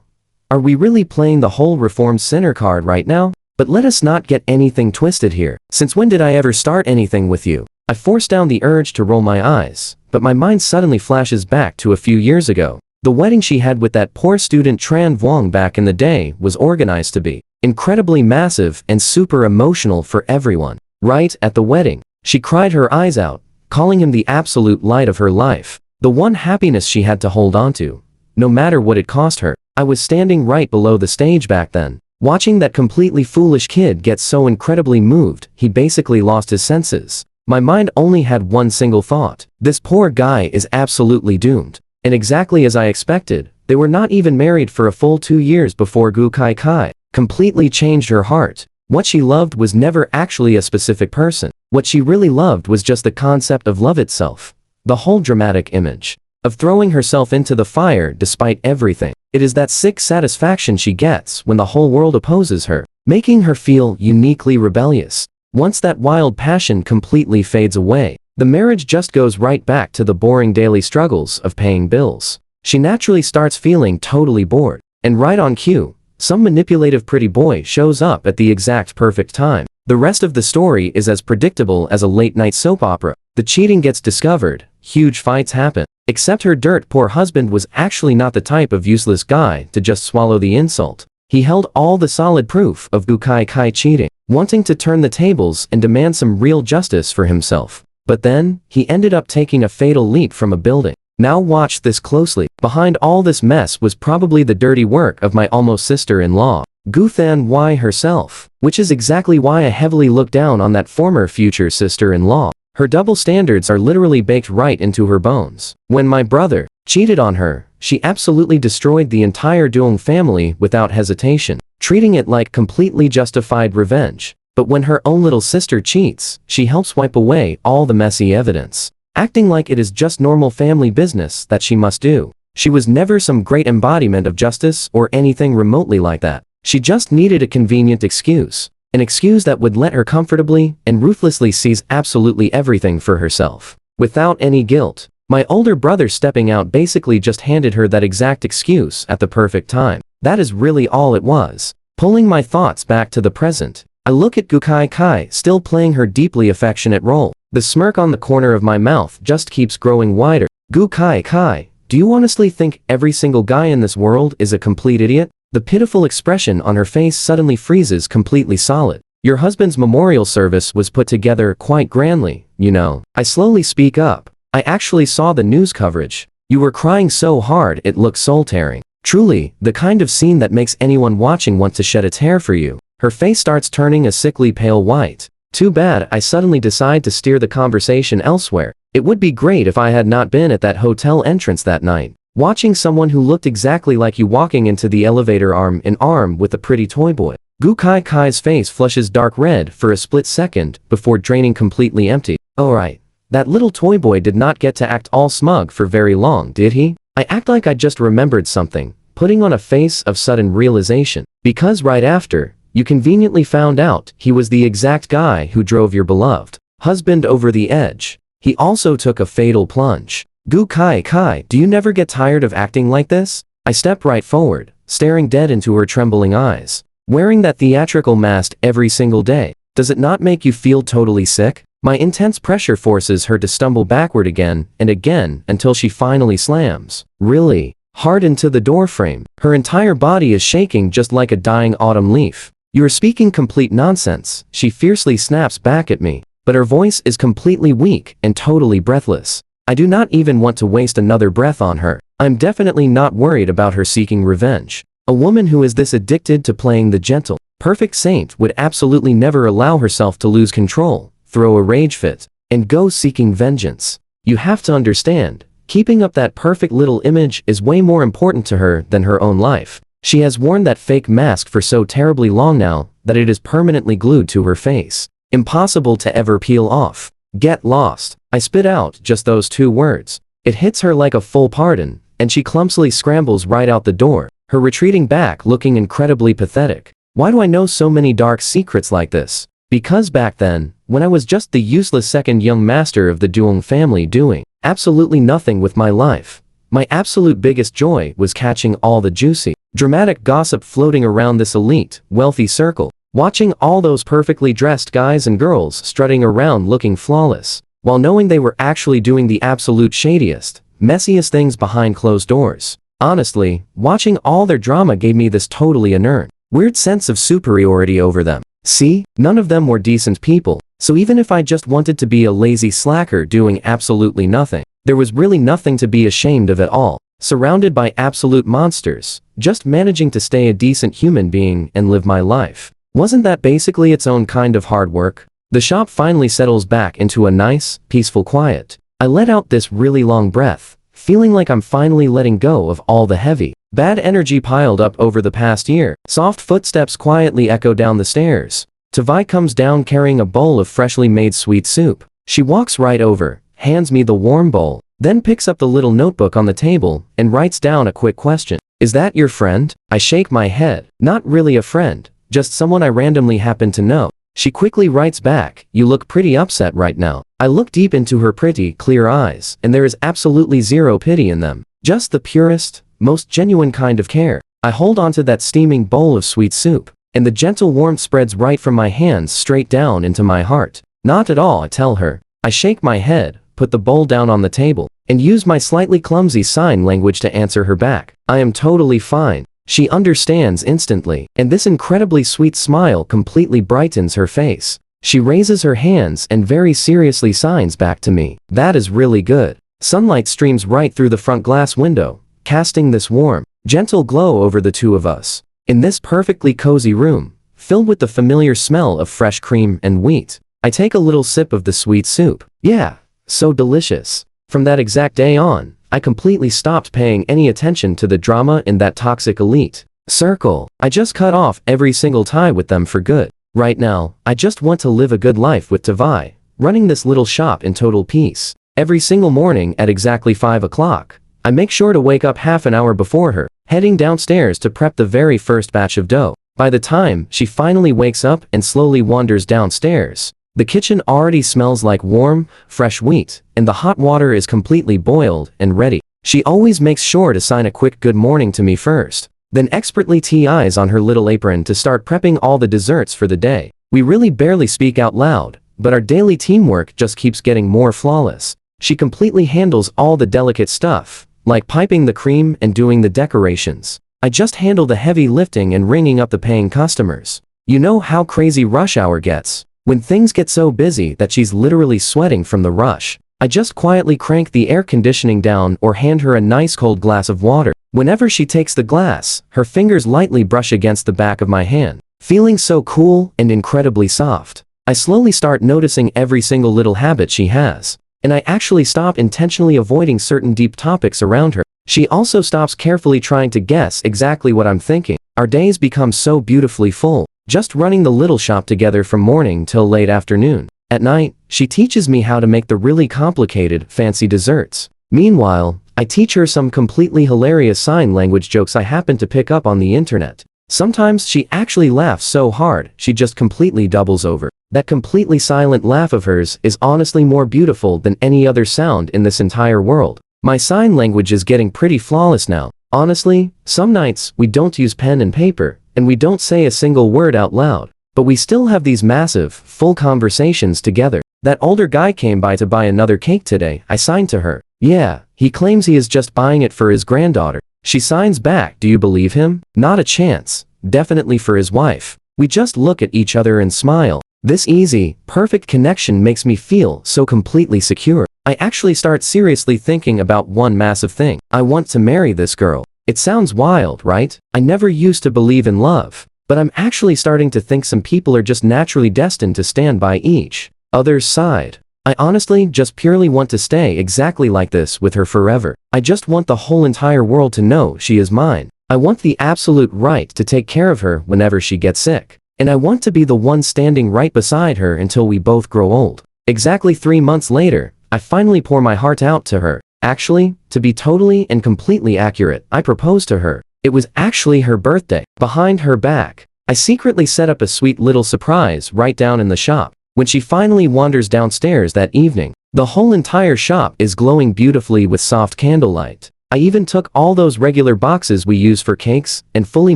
Are we really playing the whole reformed sinner card right now? But let us not get anything twisted here. Since when did I ever start anything with you? I force down the urge to roll my eyes, but my mind suddenly flashes back to a few years ago. The wedding she had with that poor student Tran Vuong back in the day was organized to be incredibly massive and super emotional for everyone. Right at the wedding, she cried her eyes out, calling him the absolute light of her life, the one happiness she had to hold on to, no matter what it cost her. I was standing right below the stage back then, watching that completely foolish kid get so incredibly moved, he basically lost his senses. My mind only had one single thought: this poor guy is absolutely doomed. And exactly as I expected, they were not even married for a full 2 years before Gu Kai Kai completely changed her heart. What she loved was never actually a specific person. What she really loved was just the concept of love itself. The whole dramatic image of throwing herself into the fire despite everything. It is that sick satisfaction she gets when the whole world opposes her, making her feel uniquely rebellious. Once that wild passion completely fades away, the marriage just goes right back to the boring daily struggles of paying bills. She naturally starts feeling totally bored, and right on cue, some manipulative pretty boy shows up at the exact perfect time. The rest of the story is as predictable as a late-night soap opera. The cheating gets discovered, huge fights happen. Except her dirt poor husband was actually not the type of useless guy to just swallow the insult. He held all the solid proof of Gu Kai Kai cheating, wanting to turn the tables and demand some real justice for himself. But then, he ended up taking a fatal leap from a building. Now watch this closely. Behind all this mess was probably the dirty work of my almost sister-in-law, Gu Than Y herself, which is exactly why I heavily look down on that former future sister-in-law. Her double standards are literally baked right into her bones. When my brother cheated on her, she absolutely destroyed the entire Duong family without hesitation, treating it like completely justified revenge. But when her own little sister cheats, she helps wipe away all the messy evidence, acting like it is just normal family business that she must do. She was never some great embodiment of justice or anything remotely like that. She just needed a convenient excuse. An excuse that would let her comfortably and ruthlessly seize absolutely everything for herself, without any guilt. My older brother stepping out basically just handed her that exact excuse at the perfect time. That is really all it was. Pulling my thoughts back to the present, I look at Gu Kai Kai still playing her deeply affectionate role. The smirk on the corner of my mouth just keeps growing wider. Gu Kai Kai, do you honestly think every single guy in this world is a complete idiot? The pitiful expression on her face suddenly freezes completely solid. Your husband's memorial service was put together quite grandly, you know. I slowly speak up. I actually saw the news coverage. You were crying so hard it looked soul-tearing. Truly, the kind of scene that makes anyone watching want to shed a tear for you. Her face starts turning a sickly pale white. Too bad I suddenly decide to steer the conversation elsewhere. It would be great if I had not been at that hotel entrance that night, watching someone who looked exactly like you walking into the elevator arm in arm with a pretty toy boy. Gu Kai Kai's face flushes dark red for a split second before draining completely empty. Alright, that little toy boy did not get to act all smug for very long, did he? I act like I just remembered something, putting on a face of sudden realization. Because right after, you conveniently found out he was the exact guy who drove your beloved husband over the edge. He also took a fatal plunge. Gu Kai Kai, do you never get tired of acting like this? I step right forward, staring dead into her trembling eyes. Wearing that theatrical mask every single day, does it not make you feel totally sick? My intense pressure forces her to stumble backward again and again until she finally slams really hard into the doorframe. Her entire body is shaking just like a dying autumn leaf. You are speaking complete nonsense, she fiercely snaps back at me, but her voice is completely weak and totally breathless. I do not even want to waste another breath on her. I'm definitely not worried about her seeking revenge. A woman who is this addicted to playing the gentle, perfect saint would absolutely never allow herself to lose control, throw a rage fit, and go seeking vengeance. You have to understand, keeping up that perfect little image is way more important to her than her own life. She has worn that fake mask for so terribly long now that it is permanently glued to her face. Impossible to ever peel off. Get lost. I spit out just those 2 words. It hits her like a full pardon, and she clumsily scrambles right out the door, her retreating back looking incredibly pathetic. Why do I know so many dark secrets like this? Because back then, when I was just the useless second young master of the Duong family doing absolutely nothing with my life, my absolute biggest joy was catching all the juicy, dramatic gossip floating around this elite, wealthy circle. Watching all those perfectly dressed guys and girls strutting around looking flawless, while knowing they were actually doing the absolute shadiest, messiest things behind closed doors. Honestly, watching all their drama gave me this totally inert, weird sense of superiority over them. See, none of them were decent people, so even if I just wanted to be a lazy slacker doing absolutely nothing, there was really nothing to be ashamed of at all. Surrounded by absolute monsters, just managing to stay a decent human being and live my life. Wasn't that basically its own kind of hard work? The shop finally settles back into a nice, peaceful quiet. I let out this really long breath, feeling like I'm finally letting go of all the heavy, bad energy piled up over the past year. Soft footsteps quietly echo down the stairs. Tavai comes down carrying a bowl of freshly made sweet soup. She walks right over, hands me the warm bowl, then picks up the little notebook on the table and writes down a quick question. Is that your friend? I shake my head. Not really a friend, just someone I randomly happen to know. She quickly writes back, you look pretty upset right now. I look deep into her pretty, clear eyes, and there is absolutely zero pity in them. Just the purest, most genuine kind of care. I hold onto that steaming bowl of sweet soup, and the gentle warmth spreads right from my hands straight down into my heart. Not at all, I tell her. I shake my head, put the bowl down on the table, and use my slightly clumsy sign language to answer her back. I am totally fine. She understands instantly, and this incredibly sweet smile completely brightens her face. She raises her hands and very seriously signs back to me. That is really good. Sunlight streams right through the front glass window, casting this warm, gentle glow over the two of us. In this perfectly cozy room, filled with the familiar smell of fresh cream and wheat, I take a little sip of the sweet soup. Yeah, so delicious. From that exact day on, I completely stopped paying any attention to the drama in that toxic elite circle. I just cut off every single tie with them for good. Right now, I just want to live a good life with Tavai, running this little shop in total peace. Every single morning at exactly 5 o'clock, I make sure to wake up half an hour before her, heading downstairs to prep the very first batch of dough. By the time she finally wakes up and slowly wanders downstairs, the kitchen already smells like warm, fresh wheat, and the hot water is completely boiled and ready. She always makes sure to sign a quick good morning to me first, then expertly ties on her little apron to start prepping all the desserts for the day. We really barely speak out loud, but our daily teamwork just keeps getting more flawless. She completely handles all the delicate stuff, like piping the cream and doing the decorations. I just handle the heavy lifting and ringing up the paying customers. You know how crazy rush hour gets. When things get so busy that she's literally sweating from the rush, I just quietly crank the air conditioning down or hand her a nice cold glass of water. Whenever she takes the glass, her fingers lightly brush against the back of my hand, feeling so cool and incredibly soft. I slowly start noticing every single little habit she has, and I actually stop intentionally avoiding certain deep topics around her. She also stops carefully trying to guess exactly what I'm thinking. Our days become so beautifully full, just running the little shop together from morning till late afternoon. At night, she teaches me how to make the really complicated, fancy desserts. Meanwhile, I teach her some completely hilarious sign language jokes I happen to pick up on the internet. Sometimes she actually laughs so hard, she just completely doubles over. That completely silent laugh of hers is honestly more beautiful than any other sound in this entire world. My sign language is getting pretty flawless now. Honestly, some nights we don't use pen and paper, and we don't say a single word out loud, but we still have these massive, full conversations together. That older guy came by to buy another cake today, I signed to her. Yeah, he claims he is just buying it for his granddaughter. She signs back, do you believe him? Not a chance. Definitely for his wife. We just look at each other and smile. This easy, perfect connection makes me feel so completely secure. I actually start seriously thinking about one massive thing. I want to marry this girl. It sounds wild, right? I never used to believe in love, but I'm actually starting to think some people are just naturally destined to stand by each other's side. I honestly just purely want to stay exactly like this with her forever. I just want the whole entire world to know she is mine. I want the absolute right to take care of her whenever she gets sick. And I want to be the one standing right beside her until we both grow old. Exactly 3 months later, I finally pour my heart out to her. Actually, to be totally and completely accurate, I proposed to her. It was actually her birthday. Behind her back, I secretly set up a sweet little surprise right down in the shop. When she finally wanders downstairs that evening, the whole entire shop is glowing beautifully with soft candlelight. I even took all those regular boxes we use for cakes and fully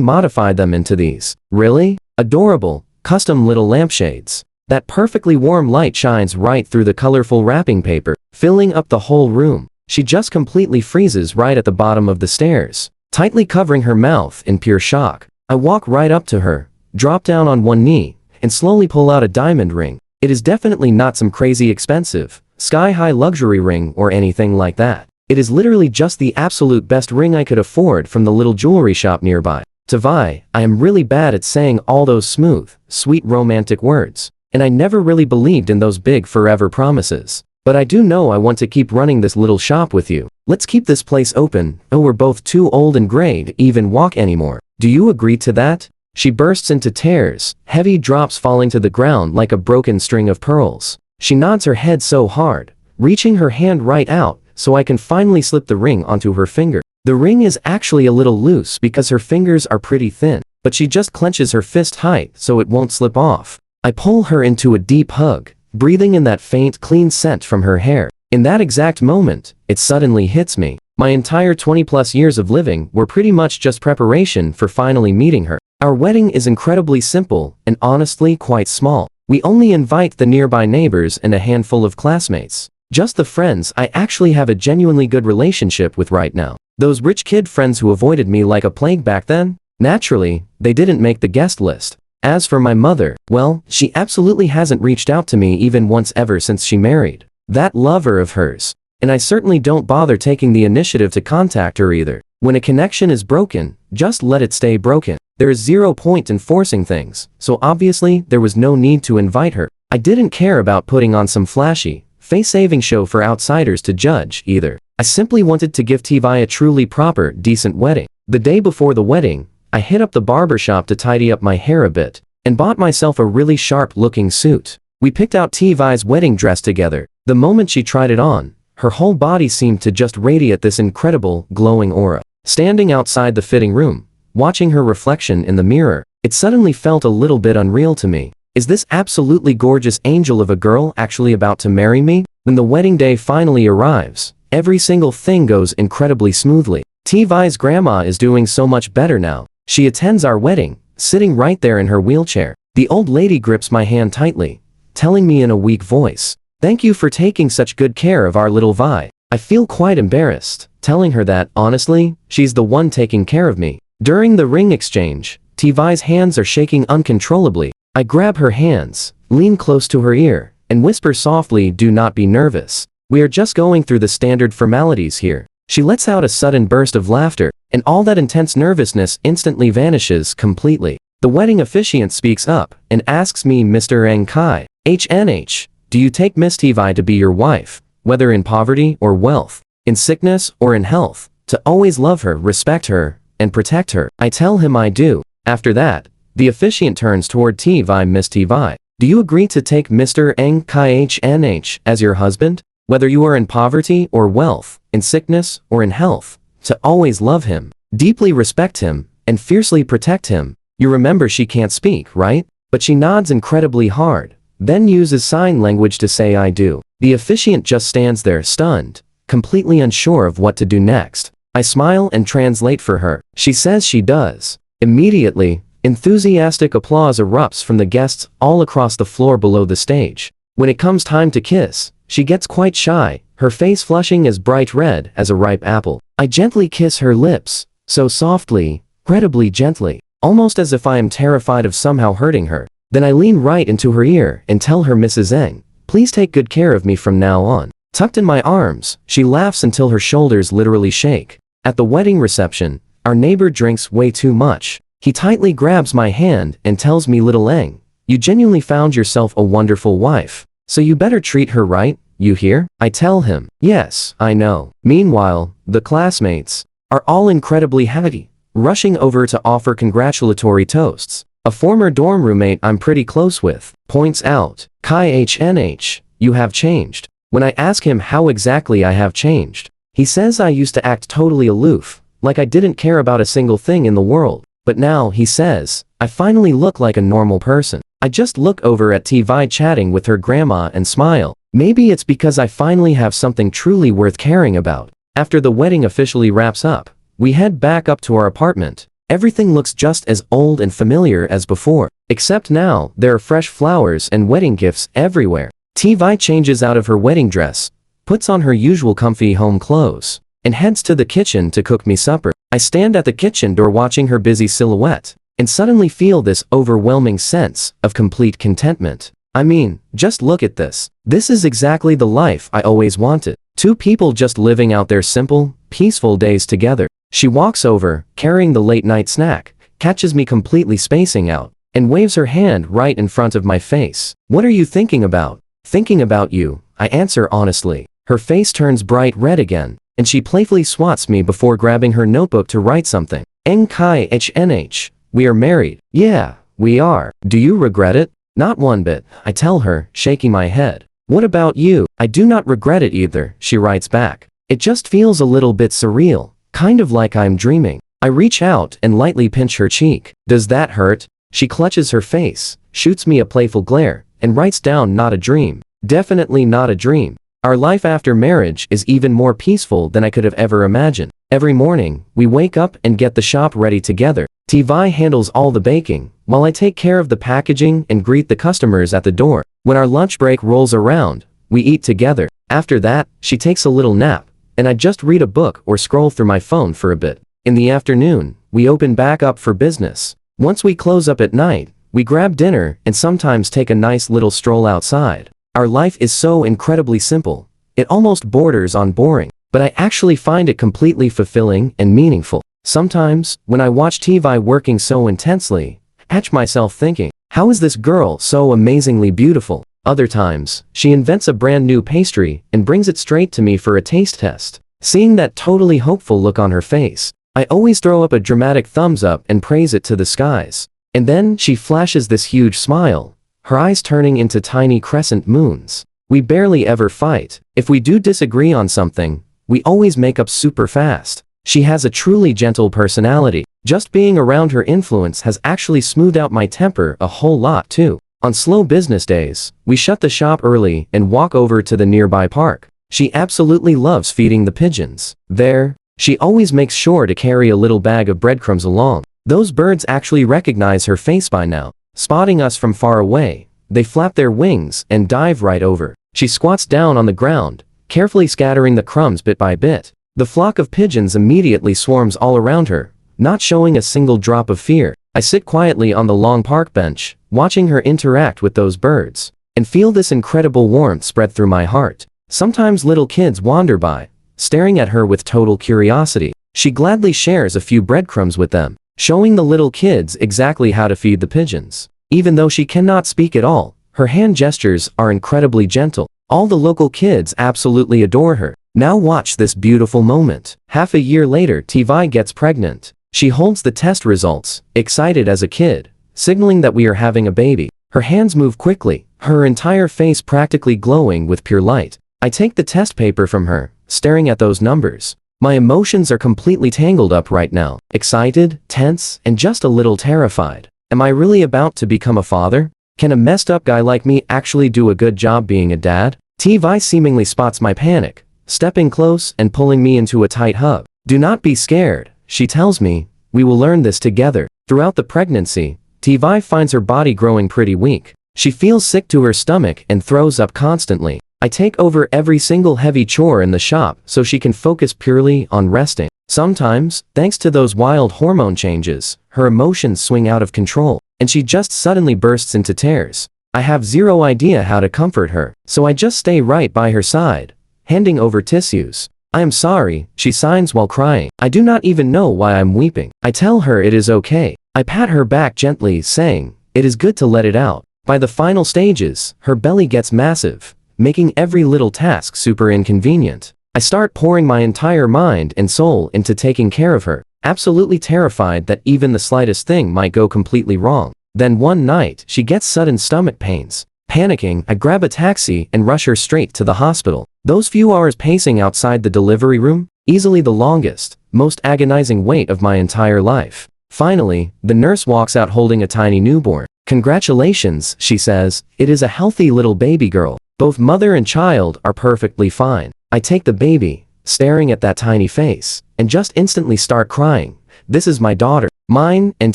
modified them into these really adorable, custom little lampshades. That perfectly warm light shines right through the colorful wrapping paper, filling up the whole room. She just completely freezes right at the bottom of the stairs. tightly covering her mouth in pure shock. I walk right up to her, drop down on one knee, and slowly pull out a diamond ring. It is definitely not some crazy expensive, sky-high luxury ring or anything like that. It is literally just the absolute best ring I could afford from the little jewelry shop nearby. To Vi, I am really bad at saying all those smooth, sweet romantic words, and I never really believed in those big forever promises. But I do know I want to keep running this little shop with you. Let's keep this place open. Oh, we're both too old and gray to even walk anymore. Do you agree to that? She bursts into tears, heavy drops falling to the ground like a broken string of pearls. She nods her head so hard, reaching her hand right out so I can finally slip the ring onto her finger. The ring is actually a little loose because her fingers are pretty thin, but she just clenches her fist tight so it won't slip off. I pull her into a deep hug, breathing in that faint, clean scent from her hair. In that exact moment, it suddenly hits me. My entire 20+ years of living were pretty much just preparation for finally meeting her. Our wedding is incredibly simple and honestly quite small. We only invite the nearby neighbors and a handful of classmates. Just the friends I actually have a genuinely good relationship with right now. Those rich kid friends who avoided me like a plague back then? Naturally, they didn't make the guest list. As for my mother, well, she absolutely hasn't reached out to me even once ever since she married that lover of hers. And I certainly don't bother taking the initiative to contact her either. When a connection is broken, just let it stay broken. There is zero point in forcing things, so obviously there was no need to invite her. I didn't care about putting on some flashy, face-saving show for outsiders to judge either. I simply wanted to give Tvi a truly proper, decent wedding. The day before the wedding, I hit up the barber shop to tidy up my hair a bit, and bought myself a really sharp-looking suit. We picked out Tvi's wedding dress together. The moment she tried it on, her whole body seemed to just radiate this incredible, glowing aura. Standing outside the fitting room, watching her reflection in the mirror, it suddenly felt a little bit unreal to me. Is this absolutely gorgeous angel of a girl actually about to marry me? When the wedding day finally arrives, every single thing goes incredibly smoothly. Tvi's grandma is doing so much better now. She attends our wedding, sitting right there in her wheelchair. The old lady grips my hand tightly, telling me in a weak voice, "Thank you for taking such good care of our little Vi." I feel quite embarrassed, telling her that, honestly, she's the one taking care of me. During the ring exchange, Tvi's hands are shaking uncontrollably. I grab her hands, lean close to her ear, and whisper softly, "Do not be nervous. We are just going through the standard formalities here." She lets out a sudden burst of laughter, and all that intense nervousness instantly vanishes completely. The wedding officiant speaks up and asks me, "Mr. Eng Kai, HNH, do you take Miss Tvi to be your wife, whether in poverty or wealth, in sickness or in health, to always love her, respect her, and protect her?" I tell him I do. After that, the officiant turns toward Tvi. "Miss Tvi, do you agree to take Mr. Eng Kai HNH as your husband, whether you are in poverty or wealth, in sickness or in health, to always love him, deeply respect him, and fiercely protect him?" You remember she can't speak, right? But she nods incredibly hard, then uses sign language to say "I do." The officiant just stands there stunned, completely unsure of what to do next. I smile and translate for her. She says she does. Immediately, enthusiastic applause erupts from the guests all across the floor below the stage. When it comes time to kiss, she gets quite shy, her face flushing as bright red as a ripe apple. I gently kiss her lips, so softly, incredibly gently, almost as if I am terrified of somehow hurting her. Then I lean right into her ear and tell her, "Mrs. Eng, please take good care of me from now on." Tucked in my arms, she laughs until her shoulders literally shake. At the wedding reception, our neighbor drinks way too much. He tightly grabs my hand and tells me, "Little Eng, you genuinely found yourself a wonderful wife, so you better treat her right, you hear?" I tell him, "Yes, I know." Meanwhile, the classmates are all incredibly happy, rushing over to offer congratulatory toasts. A former dorm roommate I'm pretty close with points out, "Kai HNH, you have changed." When I ask him how exactly I have changed, he says I used to act totally aloof, like I didn't care about a single thing in the world. But now, he says, I finally look like a normal person. I just look over at Tvi chatting with her grandma and smile. Maybe it's because I finally have something truly worth caring about. After the wedding officially wraps up, we head back up to our apartment. Everything looks just as old and familiar as before, except now there are fresh flowers and wedding gifts everywhere. Tvi changes out of her wedding dress, puts on her usual comfy home clothes, and heads to the kitchen to cook me supper. I stand at the kitchen door watching her busy silhouette, and suddenly feel this overwhelming sense of complete contentment. I mean, just look at this. This is exactly the life I always wanted. Two people just living out their simple, peaceful days together. She walks over, carrying the late-night snack, catches me completely spacing out, and waves her hand right in front of my face. What are you thinking about? Thinking about you, I answer honestly. Her face turns bright red again, and she playfully swats me before grabbing her notebook to write something. NKHNH. We are married. Yeah, we are. Do you regret it? Not one bit, I tell her, shaking my head. What about you? I do not regret it either, she writes back. It just feels a little bit surreal, kind of like I'm dreaming. I reach out and lightly pinch her cheek. Does that hurt? She clutches her face, shoots me a playful glare, and writes down not a dream. Definitely not a dream. Our life after marriage is even more peaceful than I could have ever imagined. Every morning, we wake up and get the shop ready together. Tvi handles all the baking, while I take care of the packaging and greet the customers at the door. When our lunch break rolls around, we eat together. After that, she takes a little nap, and I just read a book or scroll through my phone for a bit. In the afternoon, we open back up for business. Once we close up at night, we grab dinner and sometimes take a nice little stroll outside. Our life is so incredibly simple. It almost borders on boring, but I actually find it completely fulfilling and meaningful. Sometimes, when I watch Tvi working so intensely, I catch myself thinking, how is this girl so amazingly beautiful? Other times, she invents a brand new pastry and brings it straight to me for a taste test. Seeing that totally hopeful look on her face, I always throw up a dramatic thumbs up and praise it to the skies. And then she flashes this huge smile, her eyes turning into tiny crescent moons. We barely ever fight. If we do disagree on something, we always make up super fast. She has a truly gentle personality. Just being around her influence has actually smoothed out my temper a whole lot too. On slow business days, we shut the shop early and walk over to the nearby park. She absolutely loves feeding the pigeons. There, she always makes sure to carry a little bag of breadcrumbs along. Those birds actually recognize her face by now. Spotting us from far away, they flap their wings and dive right over. She squats down on the ground, carefully scattering the crumbs bit by bit. The flock of pigeons immediately swarms all around her, not showing a single drop of fear. I sit quietly on the long park bench, watching her interact with those birds, and feel this incredible warmth spread through my heart. Sometimes little kids wander by, staring at her with total curiosity. She gladly shares a few breadcrumbs with them, showing the little kids exactly how to feed the pigeons. Even though she cannot speak at all, her hand gestures are incredibly gentle. All the local kids absolutely adore her. Now watch this beautiful moment. Half a year later, Tvi gets pregnant. She holds the test results, excited as a kid, signaling that we are having a baby. Her hands move quickly, her entire face practically glowing with pure light. I take the test paper from her, staring at those numbers. My emotions are completely tangled up right now. Excited, tense, and just a little terrified. Am I really about to become a father? Can a messed up guy like me actually do a good job being a dad? Tvi seemingly spots my panic, stepping close and pulling me into a tight hug. Do not be scared, she tells me. We will learn this together. Throughout the pregnancy, Tvi finds her body growing pretty weak. She feels sick to her stomach and throws up constantly. I take over every single heavy chore in the shop so she can focus purely on resting. Sometimes, thanks to those wild hormone changes, her emotions swing out of control, and she just suddenly bursts into tears. I have zero idea how to comfort her, so I just stay right by her side, handing over tissues. I am sorry, she signs while crying. I do not even know why I'm weeping. I tell her it is okay. I pat her back gently, saying, it is good to let it out. By the final stages, her belly gets massive, making every little task super inconvenient. I start pouring my entire mind and soul into taking care of her, absolutely terrified that even the slightest thing might go completely wrong. Then one night, she gets sudden stomach pains. Panicking, I grab a taxi and rush her straight to the hospital. Those few hours pacing outside the delivery room, easily the longest, most agonizing wait of my entire life. Finally, the nurse walks out holding a tiny newborn. Congratulations, she says, it is a healthy little baby girl. Both mother and child are perfectly fine. I take the baby, staring at that tiny face, and just instantly start crying. This is my daughter, mine and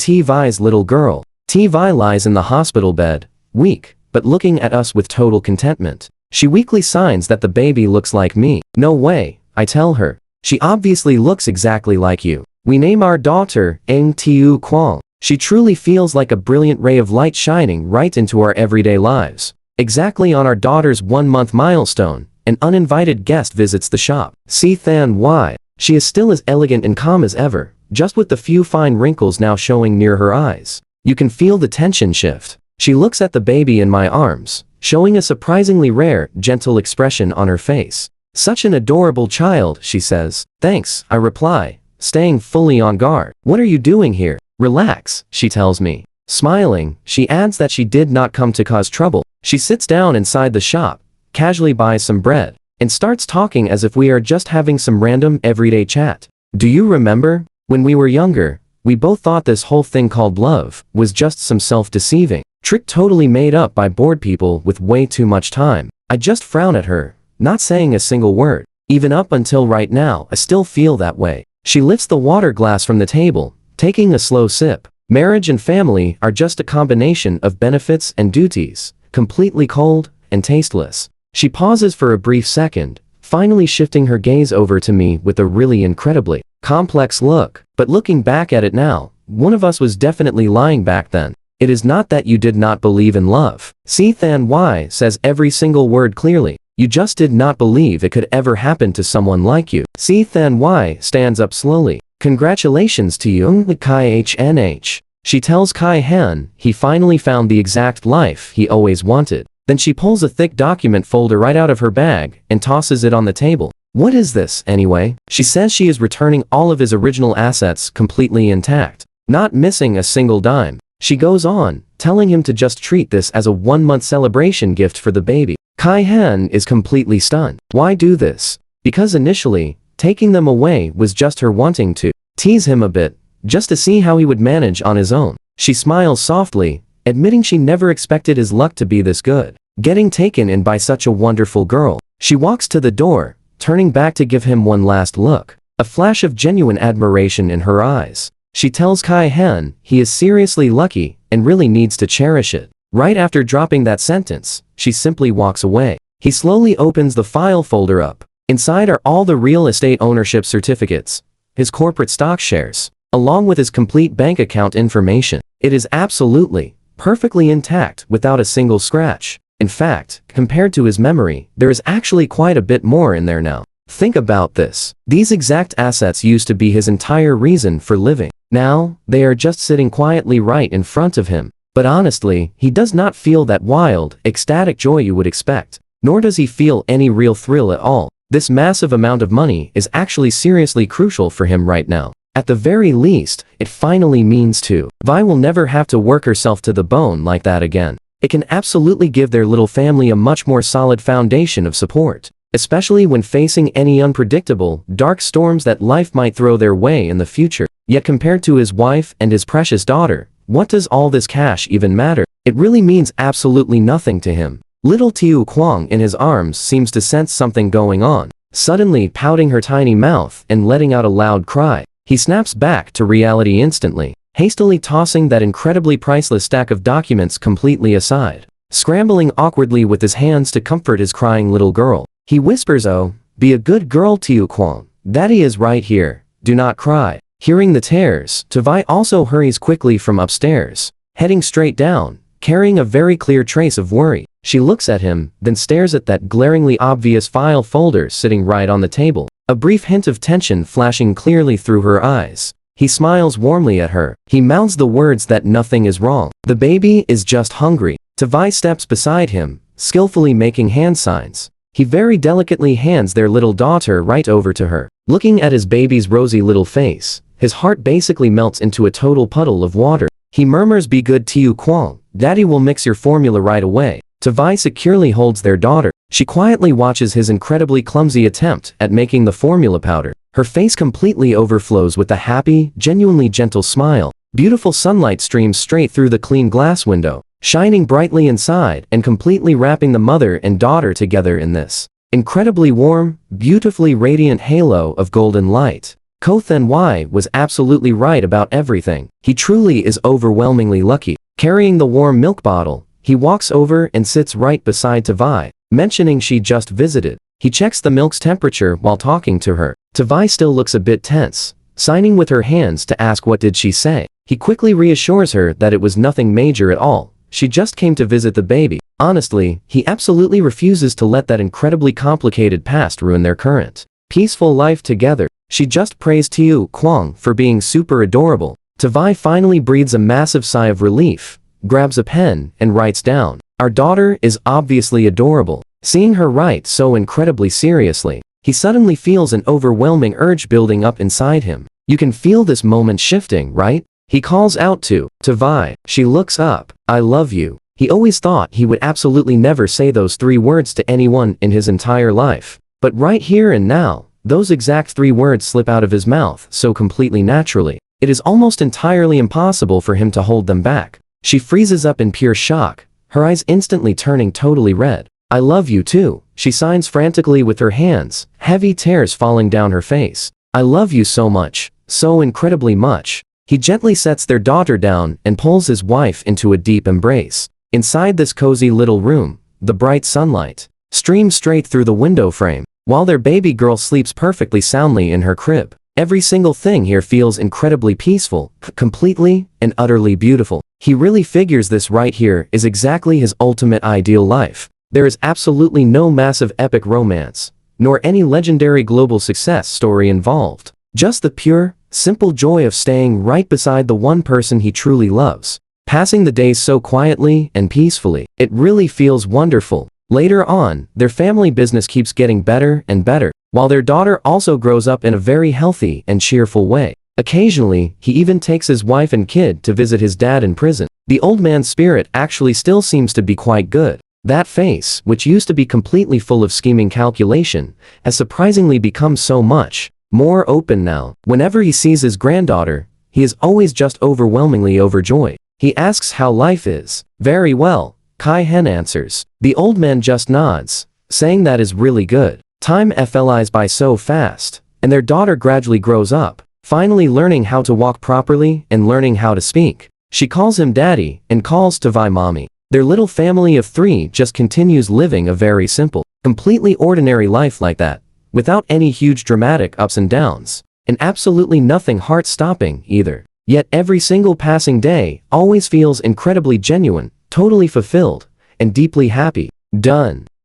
Tvi's little girl. Tvi lies in the hospital bed, weak, but looking at us with total contentment. She weakly signs that the baby looks like me. No way, I tell her. She obviously looks exactly like you. We name our daughter Ng Tiu Kwang. She truly feels like a brilliant ray of light shining right into our everyday lives. Exactly on our daughter's 1-month milestone, an uninvited guest visits the shop. See Than Wai. She is still as elegant and calm as ever, just with the few fine wrinkles now showing near her eyes. You can feel the tension shift. She looks at the baby in my arms, showing a surprisingly rare, gentle expression on her face. Such an adorable child, she says. Thanks, I reply, staying fully on guard. What are you doing here? Relax, she tells me. Smiling, she adds that she did not come to cause trouble. She sits down inside the shop, casually buys some bread, and starts talking as if we are just having some random everyday chat. Do you remember? When we were younger, we both thought this whole thing called love was just some self-deceiving trick totally made up by bored people with way too much time. I just frown at her, not saying a single word. Even up until right now, I still feel that way. She lifts the water glass from the table, taking a slow sip. Marriage and family are just a combination of benefits and duties, completely cold and tasteless. She pauses for a brief second, finally shifting her gaze over to me with a really incredibly complex look. But looking back at it now, one of us was definitely lying back then. It is not that you did not believe in love. Si Than Wai says every single word clearly. You just did not believe it could ever happen to someone like you. Si Than Wai stands up slowly. Congratulations to you, Kai HNH. She tells Kai Han he finally found the exact life he always wanted. Then she pulls a thick document folder right out of her bag and tosses it on the table. What is this, anyway? She says she is returning all of his original assets completely intact, not missing a single dime. She goes on, telling him to just treat this as a 1-month celebration gift for the baby. Kai Han is completely stunned. Why do this? Because initially, taking them away was just her wanting to tease him a bit, just to see how he would manage on his own. She smiles softly, admitting she never expected his luck to be this good. Getting taken in by such a wonderful girl. She walks to the door, turning back to give him one last look. A flash of genuine admiration in her eyes. She tells Kai Han he is seriously lucky and really needs to cherish it. Right after dropping that sentence, she simply walks away. He slowly opens the file folder up. Inside are all the real estate ownership certificates, his corporate stock shares, along with his complete bank account information. It is absolutely, perfectly intact without a single scratch. In fact, compared to his memory, there is actually quite a bit more in there now. Think about this. These exact assets used to be his entire reason for living. Now, they are just sitting quietly right in front of him. But honestly, he does not feel that wild, ecstatic joy you would expect. Nor does he feel any real thrill at all. This massive amount of money is actually seriously crucial for him right now. At the very least, it finally means Vi will never have to work herself to the bone like that again. It can absolutely give their little family a much more solid foundation of support, especially when facing any unpredictable, dark storms that life might throw their way in the future. Yet compared to his wife and his precious daughter, what does all this cash even matter? It really means absolutely nothing to him. Little Tiu Kwang in his arms seems to sense something going on, suddenly pouting her tiny mouth and letting out a loud cry. He snaps back to reality instantly, hastily tossing that incredibly priceless stack of documents completely aside, scrambling awkwardly with his hands to comfort his crying little girl. He whispers, "Oh, be a good girl, Tiu Kwang. Daddy is right here. Do not cry." Hearing the tears, Vi also hurries quickly from upstairs, heading straight down, carrying a very clear trace of worry. She looks at him, then stares at that glaringly obvious file folder sitting right on the table, a brief hint of tension flashing clearly through her eyes. He smiles warmly at her. He mouths the words that nothing is wrong. The baby is just hungry. Vi steps beside him, skillfully making hand signs. He very delicately hands their little daughter right over to her. Looking at his baby's rosy little face, his heart basically melts into a total puddle of water. He murmurs, "Be good, Tiu Kwang. Daddy will mix your formula right away." Vi securely holds their daughter. She quietly watches his incredibly clumsy attempt at making the formula powder. Her face completely overflows with a happy, genuinely gentle smile. Beautiful sunlight streams straight through the clean glass window, shining brightly inside and completely wrapping the mother and daughter together in this incredibly warm, beautifully radiant halo of golden light. Ko Then Wai was absolutely right about everything. He truly is overwhelmingly lucky. Carrying the warm milk bottle, he walks over and sits right beside Vi, mentioning she just visited. He checks the milk's temperature while talking to her. Vi still looks a bit tense, signing with her hands to ask what did she say. He quickly reassures her that it was nothing major at all. She just came to visit the baby. Honestly, he absolutely refuses to let that incredibly complicated past ruin their current peaceful life together. She just praised Tiu Kwang for being super adorable. Tavai finally breathes a massive sigh of relief, grabs a pen, and writes down, "Our daughter is obviously adorable." Seeing her write so incredibly seriously, he suddenly feels an overwhelming urge building up inside him. You can feel this moment shifting, right? He calls out to Tavai. She looks up. "I love you." He always thought he would absolutely never say those 3 words to anyone in his entire life. But right here and now, those exact 3 words slip out of his mouth so completely naturally. It is almost entirely impossible for him to hold them back. She freezes up in pure shock, her eyes instantly turning totally red. "I love you too," she signs frantically with her hands, heavy tears falling down her face. "I love you so much, so incredibly much." He gently sets their daughter down and pulls his wife into a deep embrace. Inside this cozy little room, the bright sunlight streams straight through the window frame, while their baby girl sleeps perfectly soundly in her crib. Every single thing here feels incredibly peaceful, completely and utterly beautiful. He really figures this right here is exactly his ultimate ideal life. There is absolutely no massive epic romance, nor any legendary global success story involved. Just the pure, simple joy of staying right beside the one person he truly loves. Passing the days so quietly and peacefully. It really feels wonderful. Later on, their family business keeps getting better and better, while their daughter also grows up in a very healthy and cheerful way. Occasionally, he even takes his wife and kid to visit his dad in prison. The old man's spirit actually still seems to be quite good. That face, which used to be completely full of scheming calculation, has surprisingly become so much more open now. Whenever he sees his granddaughter, he is always just overwhelmingly overjoyed. He asks how life is. "Very well," Kai Hen answers. The old man just nods, saying that is really good. Time flies by so fast, and their daughter gradually grows up, finally learning how to walk properly and learning how to speak. She calls him daddy and calls Tavai mommy. Their little family of 3 just continues living a very simple, completely ordinary life like that, without any huge dramatic ups and downs, and absolutely nothing heart-stopping either. Yet every single passing day always feels incredibly genuine, totally fulfilled, and deeply happy. Done.